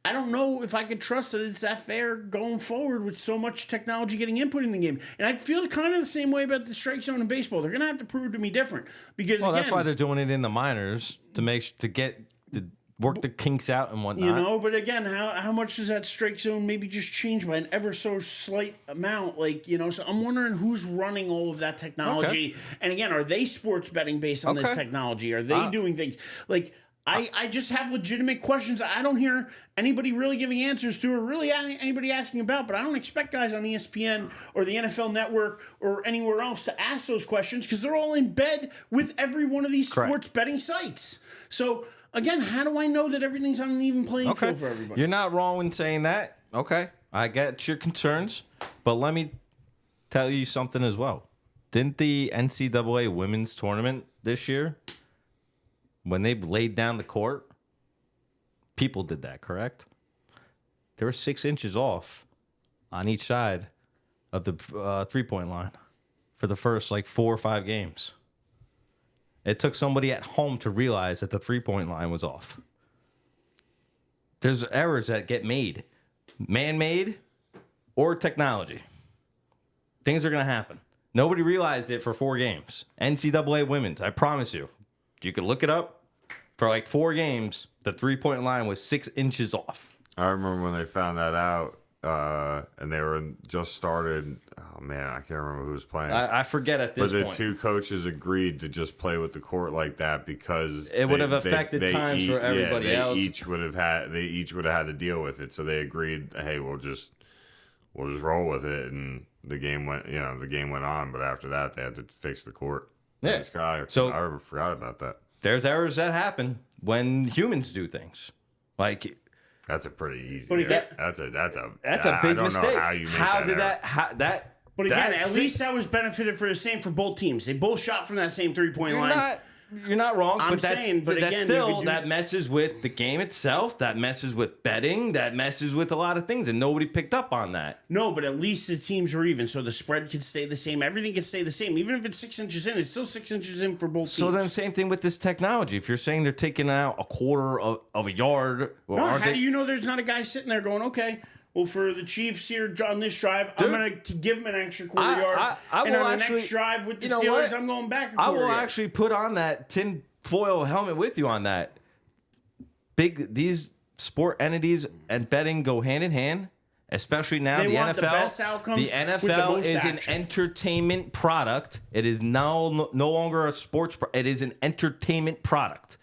I don't know if I could trust that it's that fair going forward with so much technology getting input in the game. And I feel kind of the same way about the strike zone in baseball. They're going to have to prove to me different because that's why they're doing it in the minors to work the kinks out and whatnot. But again, how much does that strike zone maybe just change by an ever so slight amount? Like, so I'm wondering who's running all of that technology. Okay. And again, are they sports betting based on this technology? Are they doing things like I just have legitimate questions I don't hear anybody really giving answers to or really anybody asking about, but I don't expect guys on ESPN or the NFL Network or anywhere else to ask those questions because they're all in bed with every one of these sports betting sites. So again, how do I know that everything's on an even playing field for everybody? You're not wrong in saying that. Okay. I get your concerns, but let me tell you something as well. Didn't the NCAA women's tournament this year, when they laid down the court, people did that, correct? They were 6 inches off on each side of the 3-point line for the first 4 or 5 games. It took somebody at home to realize that the 3-point line was off. There's errors that get made, man-made or technology. Things are going to happen. Nobody realized it for 4 games. NCAA women's, I promise you. You could look it up. For 4 games, the 3-point line was 6 inches off. I remember when they found that out, and they were just started. Oh man, I can't remember who was playing. I forget at this point. But the 2 coaches agreed to just play with the court like that because it would have affected times for everybody else. They each would have had to deal with it. So they agreed, hey, we'll just roll with it, and the game went on. But after that, they had to fix the court. Yeah. So I forgot about that. There's errors that happen when humans do things. That's a pretty easy. But again, that's a big I don't mistake. know how you make how that did error. that? But again, at least that was benefited for the same for both teams. They both shot from that same 3-point line. You're not wrong, I'm but saying, but that's again, still that messes with the game itself. That messes with betting. That messes with a lot of things, and nobody picked up on that. No, but at least the teams were even, so the spread could stay the same. Everything could stay the same, even if it's 6 inches in. It's still 6 inches in for both teams. So then, same thing with this technology. If you're saying they're taking out 1/4 of a yard, how do you know there's not a guy sitting there going, okay? Well, for the Chiefs here on this drive, I'm going to give them an extra 1/4 yard. And on the next drive with the Steelers, I'm going back a 1/4 yard. I will actually put on that tin foil helmet with you on that. These sport entities and betting go hand in hand, especially now. They the want NFL, the best outcomes the NFL with the most is action. an entertainment product. It is no longer a sports. It is an entertainment product.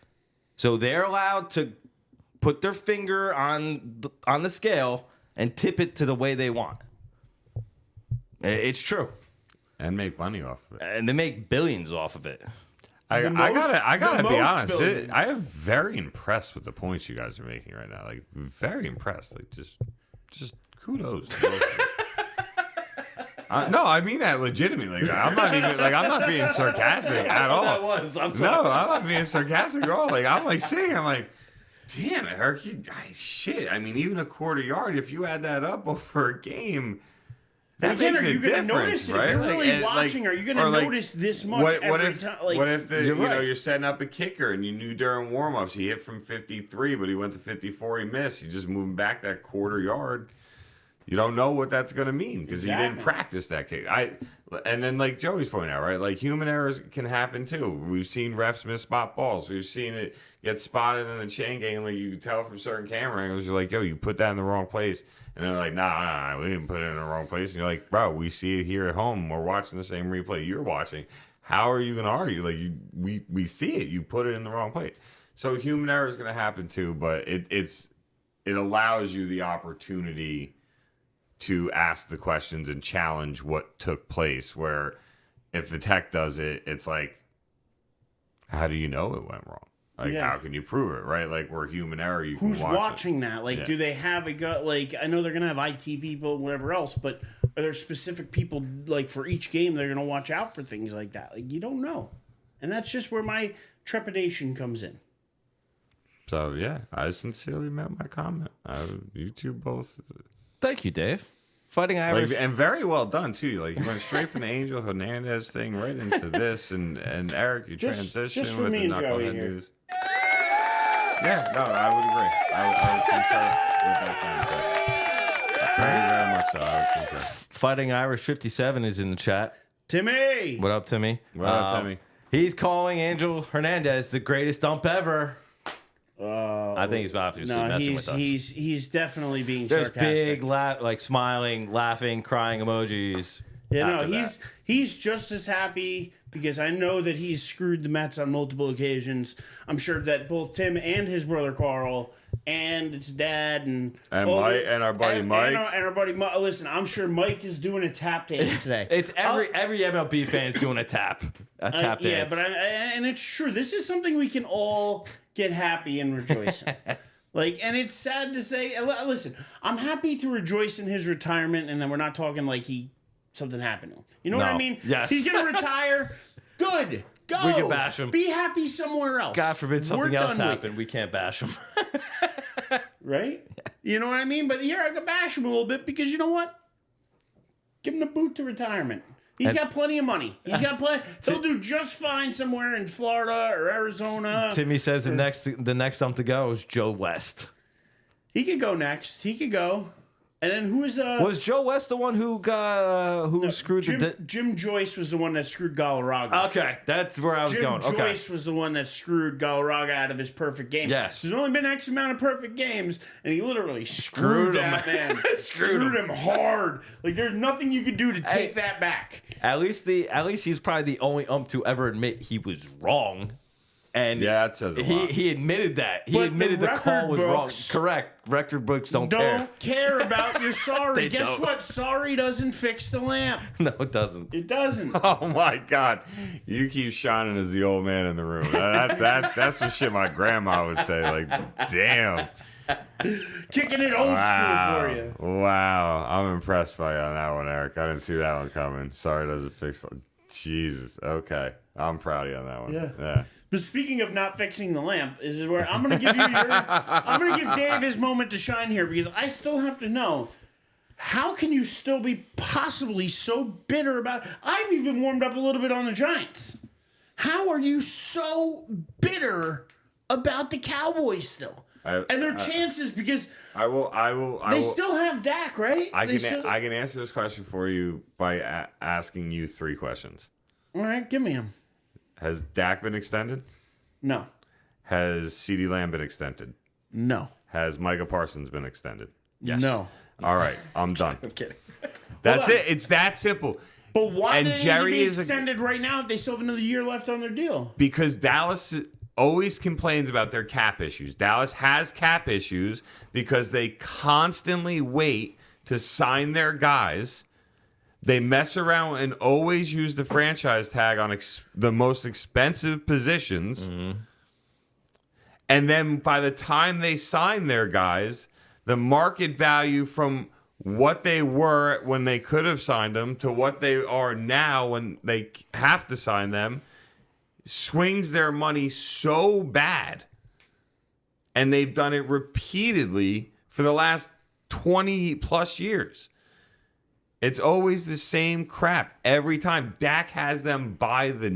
So they're allowed to put their finger on the scale and tip it to the way they want. It's true. And make money off of it. And they make billions off of it. I gotta be honest. billions. I am very impressed with the points you guys are making right now. Like, very impressed. Like, just kudos. No, I mean that legitimately. Like, I'm not being sarcastic at all. That was. I'm No, sorry. I'm not being sarcastic at all. Like, I'm like sitting, I'm like, damn, Eric, shit. I mean, even a quarter yard, if you add that up over a game, that Again, makes are a you going to difference, notice it? right? If you're really and, watching, are you going to notice this much every time? Like, what if you're right. you're setting up a kicker and you knew during warm-ups he hit from 53, but he went to 54, he missed. You just move him back that quarter yard. You don't know what that's going to mean because he didn't practice that kick. And then, like Joey's pointing out, right? Like, human errors can happen too. We've seen refs miss spot balls. We've seen it get spotted in the chain gang. Like, you can tell from certain camera angles, you're like, yo, you put that in the wrong place. And they're like, nah, we didn't put it in the wrong place. And you're like, bro, we see it here at home. We're watching the same replay you're watching. How are you going to argue? Like, we see it. You put it in the wrong place. So human error is going to happen too, but it allows you the opportunity to ask the questions and challenge what took place, where if the tech does it, it's like, how do you know it went wrong? Like, how can you prove it, right? Like, we're human error. You who's can watch watching it. that? Like, Yeah. do they have a gut? Like, I know they're going to have IT people and whatever else, but are there specific people, like, for each game they're going to watch out for things like that? Like, you don't know. And that's just where my trepidation comes in. So, yeah, I sincerely meant my comment. You two both. Thank you, Dave. Fighting Irish. And very well done, too. Like, you went straight from the Angel Hernandez thing right into this. And Eric, you Just transitioned for with me the and Joey knucklehead here. news. Yeah, no, I would agree. I would concur with that sound effect. Very much so. I would concur. Fighting Irish 57 is in the chat. Timmy! What up, Timmy? What up, Timmy? He's calling Angel Hernandez the greatest dump ever. I think he's obviously No, messing with us. he's definitely being There's sarcastic. big, smiling, laughing, crying emojis. Yeah, no, after that. he's just as happy because I know that he's screwed the Mets on multiple occasions. I'm sure that both Tim and his brother Carl and his dad and Mike and our buddy Mike. and our buddy Mike. Listen, I'm sure Mike is doing a tap dance today. It's every MLB fan's doing a tap Yeah, dance. but and it's true. This is something we can all get happy and rejoice in. Like, and it's sad to say. Listen, I'm happy to rejoice in his retirement, and then we're not talking like something happened to him. You know what I No. mean? Yes. He's gonna retire. Good. Go. We can bash him. Be happy somewhere else. God forbid something We're else done with happened. We can't bash him. it, right? You know what I mean? But here I can bash him a little bit because you know what? Give him the boot to retirement. He's got plenty of money. He's got plenty. He'll do just fine somewhere in Florida or Arizona. Timmy says the next ump to go is Joe West. He could go next. He could go. And then who Was Joe West the one who got screwed Jim Joyce was the one that screwed Galarraga. Okay, that's where I was Jim going. Okay. Joyce was the one that screwed Galarraga out of his perfect game. Yes. There's only been X amount of perfect games, and he literally screwed that man. screwed him hard. Like, there's nothing you could do to take that back. At least he's probably the only ump to ever admit he was wrong. And Yeah, that says a lot. he admitted that. He But admitted the the call was wrong. books Correct. Record books don't care. Don't care about your sorry. They Guess don't. what? Sorry doesn't fix the lamp. No, it doesn't. It doesn't. Oh my God! You keep shining as the old man in the room. That's some shit my grandma would say. Like, damn. Kicking it old school for you. Wow. I'm impressed by you on that one, Eric. I didn't see that one coming. Sorry, doesn't fix. Jesus. Okay. I'm proud of you on that one. Yeah. But speaking of not fixing the lamp, is where I'm going to give I'm going to give Dave his moment to shine here because I still have to know, how can you still be possibly so bitter about? I've even warmed up a little bit on the Giants. How are you so bitter about the Cowboys still? And their chances, because I will. they still have Dak, right? I can answer this question for you by asking you 3 questions. All right, give me him. Has Dak been extended? No. Has CeeDee Lamb been extended? No. Has Micah Parsons been extended? Yes. No. All right, I'm done. I'm kidding. That's it. It's that simple. But why And did Jerry they is a- extended right now if they still have another year left on their deal? Because Dallas always complains about their cap issues. Dallas has cap issues because they constantly wait to sign their guys. They mess around and always use the franchise tag on the most expensive positions. Mm-hmm. And then by the time they sign their guys, the market value from what they were when they could have signed them to what they are now when they have to sign them swings their money so bad. And they've done it repeatedly for the last 20 plus years. It's always the same crap every time. Dak has them by the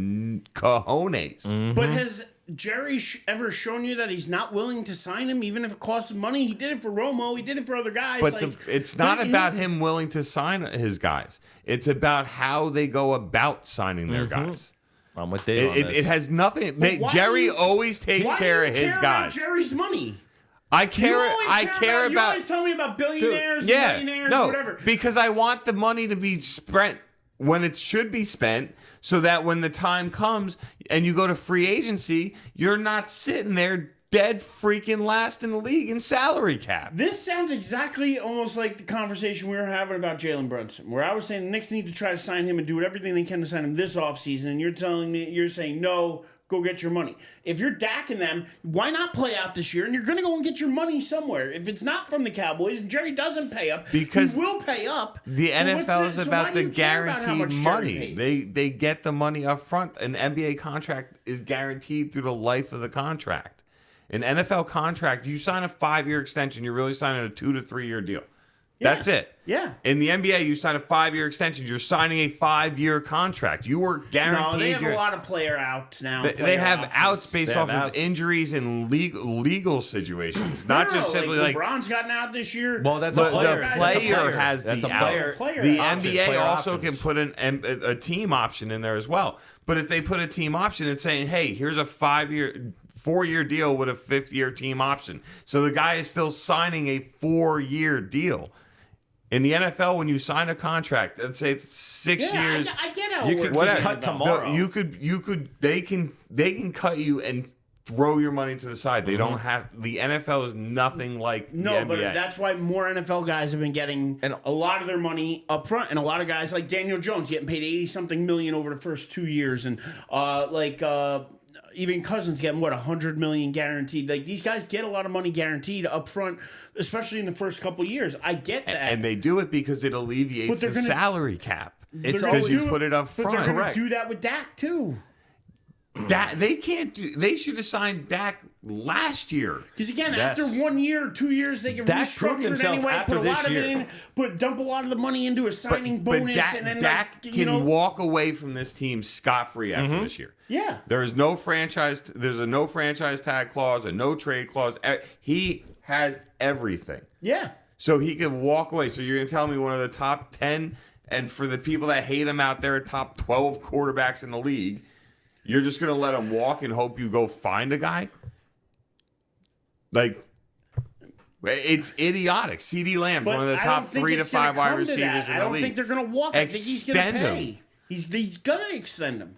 cojones. Mm-hmm. But has Jerry ever shown you that he's not willing to sign him, even if it costs him money? He did it for Romo. He did it for other guys. But it's not about him willing to sign his guys. It's about how they go about signing their guys. I'm with Dave on this. It has nothing. Jerry always takes care of his guys. Jerry's money. I care about. You always tell me about billionaires, millionaires, whatever. Because I want the money to be spent when it should be spent, so that when the time comes and you go to free agency, you're not sitting there dead freaking last in the league in salary cap. This sounds exactly almost like the conversation we were having about Jalen Brunson, where I was saying the Knicks need to try to sign him and do everything they can to sign him this offseason, and you're saying no. Go get your money. If you're Daking them, why not play out this year? And you're going to go and get your money somewhere. If it's not from the Cowboys and Jerry doesn't pay up, because he will pay up. The NFL is about the guaranteed money. They get the money up front. An NBA contract is guaranteed through the life of the contract. An NFL contract, you sign a 5-year extension, you're really signing a 2 to 3 year deal. That's it. Yeah. In the NBA, you sign a 5-year extension. You're signing a 5-year contract. You were guaranteed. No, they have a lot of player outs now. They have outs based off of injuries and legal situations, not just simply like LeBron's gotten out this year. Well, that's a player. The player has the out. The NBA also options. can put a team option in there as well. But if they put a team option, it's saying, hey, here's a 4-year deal with a 5th-year team option. So the guy is still signing a 4-year deal. In the NFL, when you sign a contract, let's say it's 6 years, I get how you could cut tomorrow. They can cut you and throw your money to the side. They don't have. The NFL is nothing like the NBA. But that's why more NFL guys have been getting a lot of their money up front, and a lot of guys like Daniel Jones getting paid $80-something million over the first 2 years, and even Cousins getting $100 million guaranteed. Like, these guys get a lot of money guaranteed up front, especially in the first couple of years. I get that, and they do it because it alleviates the salary cap. It's because you put it up front. But they're going to do that with Dak too. They can't do. They should have signed Dak last year. Because again, after 1 year, 2 years, they can restructure it anyway. Put a lot of it in. Dump a lot of the money into a signing bonus, and then Dak can walk away from this team scot-free after this year. Yeah, there's no franchise. There's a no franchise tag clause, a no trade clause. He has everything. Yeah, so he can walk away. So you're gonna tell me one of the top 10, and for the people that hate him out there, top 12 quarterbacks in the league. You're just going to let him walk and hope you go find a guy? Like, it's idiotic. CeeDee Lamb's one of the top 3 to 5 wide receivers in the league. I don't think they're going to walk. I think he's going to pay. He's going to extend him.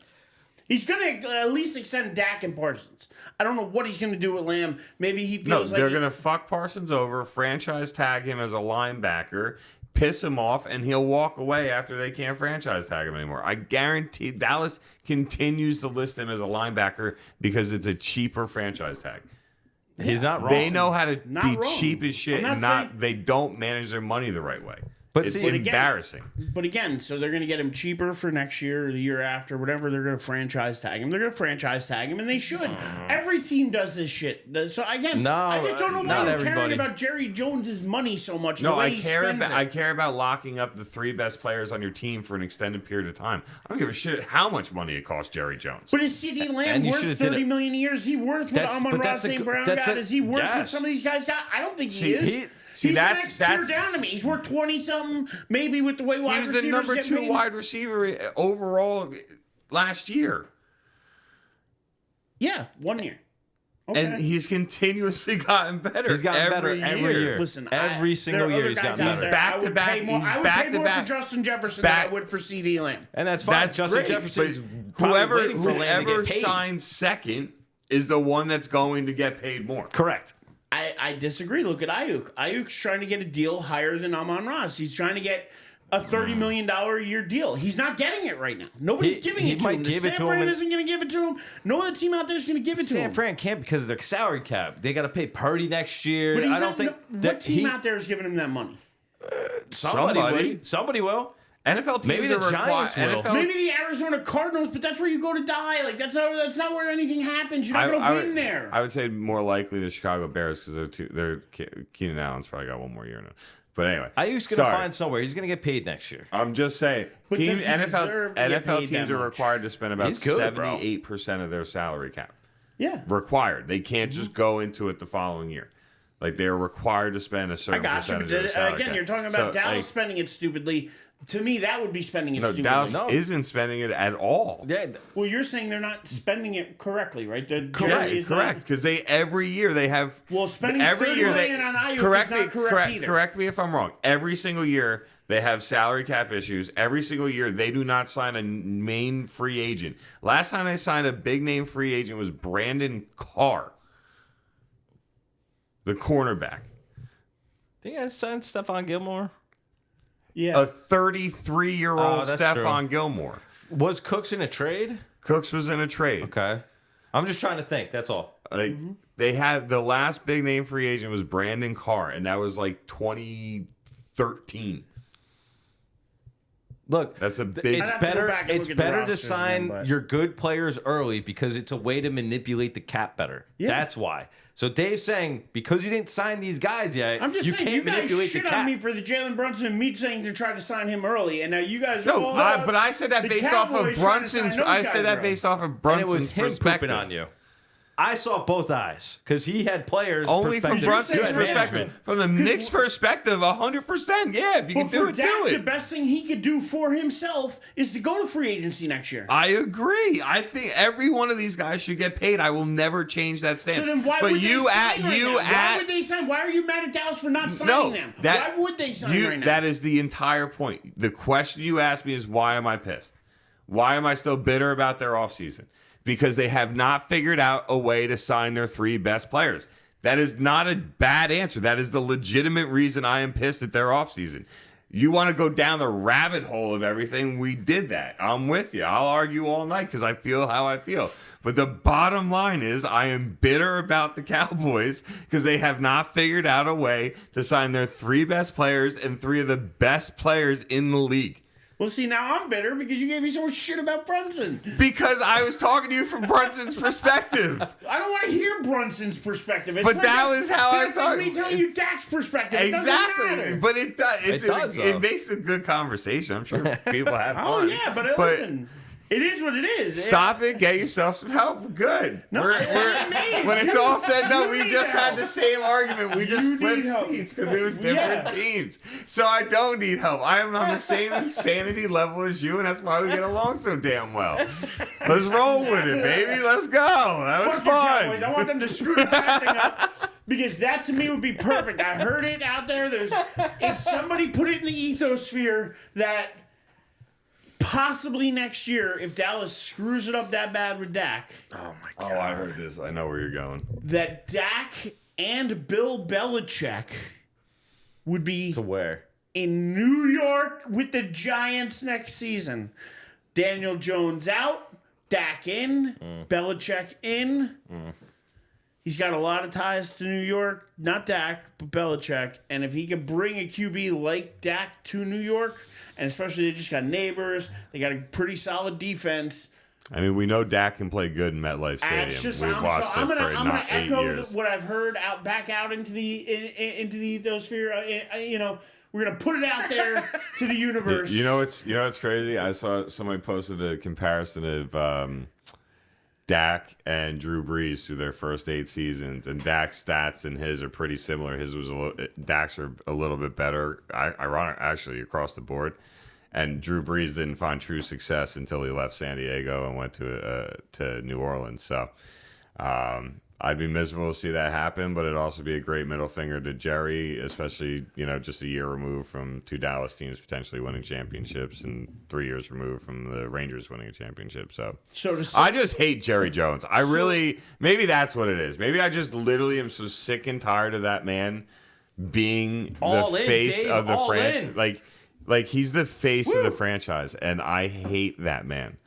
He's going to at least extend Dak and Parsons. I don't know what he's going to do with Lamb. Maybe he feels like... they're going to fuck Parsons over, franchise tag him as a linebacker, piss him off, and he'll walk away after they can't franchise tag him anymore. I guarantee Dallas continues to list him as a linebacker because it's a cheaper franchise tag. He's not wrong. They know how to be cheap as shit, and they don't manage their money the right way. But it's embarrassing. But again, so they're going to get him cheaper for next year or the year after, whatever. They're going to franchise tag him. They're going to franchise tag him, and they should. Every team does this shit. So again, I just don't know why you're caring about Jerry Jones's money so much. No, I care about locking up the 3 best players on your team for an extended period of time. I don't give a shit how much money it costs Jerry Jones. But is CeeDee Lamb worth $30 million a year? Is he worth what Amon-Ra St. Brown got? Is he worth what some of these guys got? I don't think he is. See, that's the next tier down to me. He's worth 20-something, maybe with the way wide receivers He was the number 2 wide receiver overall last year. Yeah, 1 year. Okay. And he's continuously gotten better. He's gotten better every year. Listen, every single year he's gotten better. He's back to back. I would pay more for Justin Jefferson than I would for CeeDee Lamb. And that's fine. Justin Jefferson's whoever signs second is the one that's going to get paid more. Correct. I disagree. Look at Ayuk. Ayuk's trying to get a deal higher than Amon-Ra. He's trying to get a $30 million a year deal. He's not getting it right now. Nobody's giving it to him. San Fran isn't going to give it to him. No other team out there is going to give it to him. San Fran can't because of their salary cap. They got to pay Purdy next year. But I don't think what team out there is giving him that money? Somebody will. NFL teams Maybe the Giants will. Maybe the Arizona Cardinals, but that's where you go to die. Like that's not where anything happens. You're not going to win there. I would say more likely the Chicago Bears because they're Keenan Allen's probably got one more year now. But anyway, Ayuk's going to find somewhere. He's going to get paid next year. I'm just saying, NFL teams are required to spend about 78% of their salary cap. Yeah, required. They can't just go into it the following year. Like they're required to spend a certain percentage of their salary cap. You're talking about Dallas spending it stupidly. To me, that would be spending it stupidly. Dallas isn't spending it at all. Yeah. Well, you're saying they're not spending it correctly, right? Correct. Because every year they have. Well, spending $30 million on Ayuk is not correct either. Correct me if I'm wrong. Every single year they have salary cap issues. Every single year they do not sign a main free agent. Last time they signed a big name free agent was Brandon Carr, the cornerback. Think you guys signed Stephon Gilmore? Yeah. A 33-year-old Stephon Gilmore. Was Cooks in a trade? Cooks was in a trade. Okay. I'm just trying to think. That's all. They had the last big name free agent was Brandon Carr, and that was like 2013. Look, that's a big. It's better. It's better to sign your good players early because it's a way to manipulate the cap better. Yeah. That's why. So Dave's saying because you didn't sign these guys yet, I'm just you saying can't you guys manipulate shit the cap. on me for the Jalen Brunson and me saying to try to sign him early, and now you guys are but I said that based off of Brunson's. I said that based off of Brunson's perspective. On you. I saw both eyes because he had players only from Brunson's perspective. From the Knicks' perspective, 100%. Yeah, if you can do it, do it. The best thing he could do for himself is to go to free agency next year. I agree. I think every one of these guys should get paid. I will never change that stance. So then why would they sign Why would they sign? Why are you mad at Dallas for not signing them? Why would they sign right now? That is the entire point. The question you asked me is why am I pissed? Why am I still bitter about their offseason? Because they have not figured out a way to sign their 3 best players. That is not a bad answer. That is the legitimate reason I am pissed at their offseason. You want to go down the rabbit hole of everything, we did that. I'm with you. I'll argue all night because I feel how I feel. But the bottom line is I am bitter about the Cowboys because they have not figured out a way to sign their 3 best players and 3 of the best players in the league. Well, see, now I'm bitter because you gave me so much shit about Brunson. Because I was talking to you from Brunson's perspective. I don't want to hear Brunson's perspective. But that was how I saw it. Me telling you Dak's perspective. Exactly. But it does. It makes a good conversation. I'm sure people have fun. Oh, yeah, but listen. It is what it is. Stop it. Get yourself some help. Good. No, when it's all said, we just had the same argument. We just flipped seats because it was different teams. So I don't need help. I am on the same insanity level as you, and that's why we get along so damn well. Let's roll with it, baby. Let's go. That was fun. I want them to screw that thing up. Because that to me would be perfect. I heard it out there. If somebody put it in the ethosphere that possibly next year, if Dallas screws it up that bad with Dak. Oh, my God. Oh, I heard this. I know where you're going. That Dak and Bill Belichick would be... To where? In New York with the Giants next season. Daniel Jones out. Dak in. Belichick in. He's got a lot of ties to New York. Not Dak, but Belichick. And if he could bring a QB like Dak to New York, and especially they just got neighbors, they got a pretty solid defense. I mean, we know Dak can play good in MetLife Stadium. We've watched it for not 8 years. What I've heard out into the ethosphere. We're gonna put it out there to the universe. You know what's crazy? I saw somebody posted a comparison of Dak and Drew Brees through their first 8 seasons, and Dak's stats and his are pretty similar. Dak's are a little bit better, ironic actually across the board. And Drew Brees didn't find true success until he left San Diego and went to New Orleans. So I'd be miserable to see that happen, but it'd also be a great middle finger to Jerry, especially, just a year removed from 2 Dallas teams potentially winning championships and 3 years removed from the Rangers winning a championship. So I just hate Jerry Jones. Maybe that's what it is. Maybe I just literally am so sick and tired of that man being the face of the franchise. Like he's the face of the franchise, and I hate that man.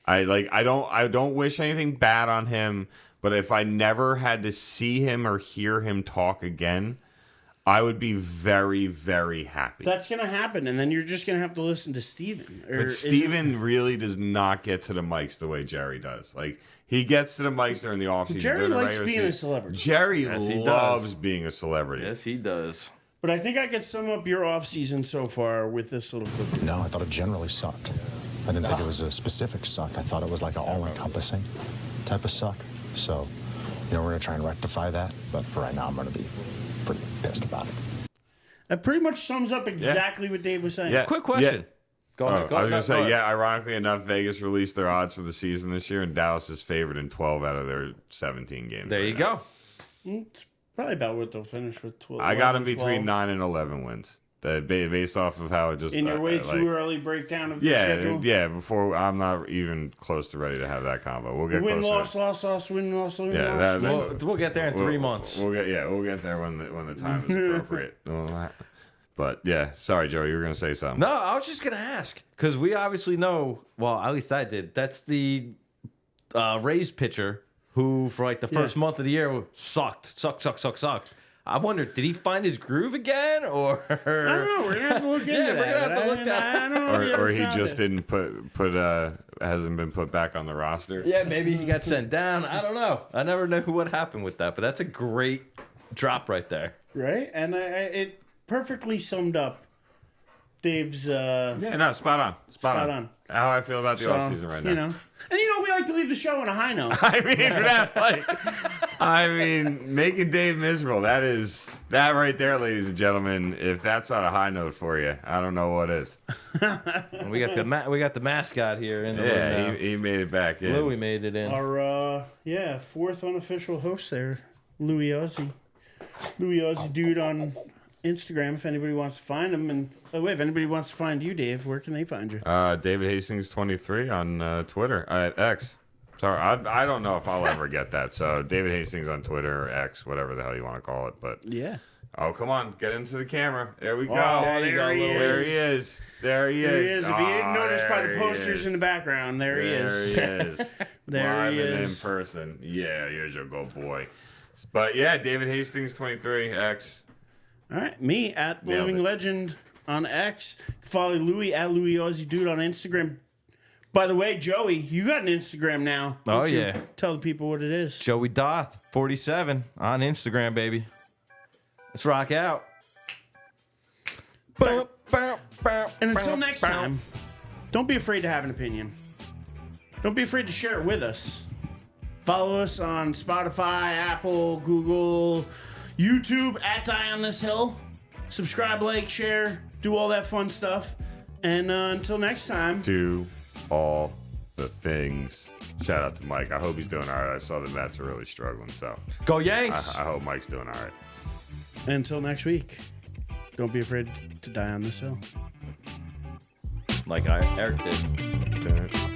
I don't wish anything bad on him. But if I never had to see him or hear him talk again, I would be very, very happy. That's going to happen, and then you're just going to have to listen to Steven. But Steven really does not get to the mics the way Jerry does. Like, he gets to the mics during the offseason. Jerry likes being a celebrity. Jerry loves being a celebrity. Yes, he does. But I think I could sum up your offseason so far with this little clip. No, I thought it generally sucked. I didn't think it was a specific suck. I thought it was like an all-encompassing type of suck. So, we're going to try and rectify that. But for right now, I'm going to be pretty pissed about it. That pretty much sums up exactly what Dave was saying. Yeah. Quick question. Yeah. Go ahead. I was going to say, ironically enough, Vegas released their odds for the season this year, and Dallas is favored in 12 out of their 17 games. There you go. It's probably about what they'll finish with 12. I got them between 9 and 11 wins. Based off of how it just... In your way too early breakdown of the schedule? Yeah, before I'm not even close to ready to have that combo. We'll get win, closer. loss, win, loss, win, yeah, loss. We'll get there in 3 months. We'll get there when the time is appropriate. But yeah, sorry, Joey, you were gonna say something. No, I was just gonna ask because we obviously know. Well, at least I did. That's the Rays pitcher who, for like the first month of the year, sucked. I wonder, did he find his groove again, or I don't know. We're gonna have to look into that. We're gonna have to look that. I don't know Or he just didn't hasn't been put back on the roster. Yeah, maybe he got sent down. I don't know. I never know what happened with that, but that's a great drop right there. Right, and it perfectly summed up Dave's. Spot on. How I feel about the offseason right now. And we like to leave the show on a high note. I mean, making Dave miserable. That right there, ladies and gentlemen. If that's not a high note for you, I don't know what is. We got the mascot here in the room now. He made it back in. Louis made it in. Our fourth unofficial host there, Louis Aussie dude on Instagram. If anybody wants to find him, and by the way, if anybody wants to find you, Dave, where can they find you? David Hastings 23 on Twitter at X. Sorry, I don't know if I'll ever get that. So David Hastings on Twitter or X, whatever the hell you want to call it. But yeah. Oh, come on, get into the camera. There we go. There he is. There he is. If you didn't notice by the posters in the background, there he is. There he is. There he Live and is. in person. Yeah, here's your good boy. But yeah, David Hastings 23 X. All right, me at the Living Legend on X. Follow Louis at Louis Aussie Dude on Instagram. By the way, Joey, you got an Instagram now. Oh, Why don't you yeah. Tell the people what it is. Joey Doth 47 on Instagram, baby. Let's rock out. And until next time, don't be afraid to have an opinion. Don't be afraid to share it with us. Follow us on Spotify, Apple, Google, YouTube at Die on This Hill. Subscribe, like, share, do all that fun stuff. And until next time, Do all the things. Shout out to Mike. I hope he's doing all right. I saw the Mets are really struggling, so Go Yanks! I hope Mike's doing all right. until next week, don't be afraid to die on this hill. Like Eric did. Dun, dun.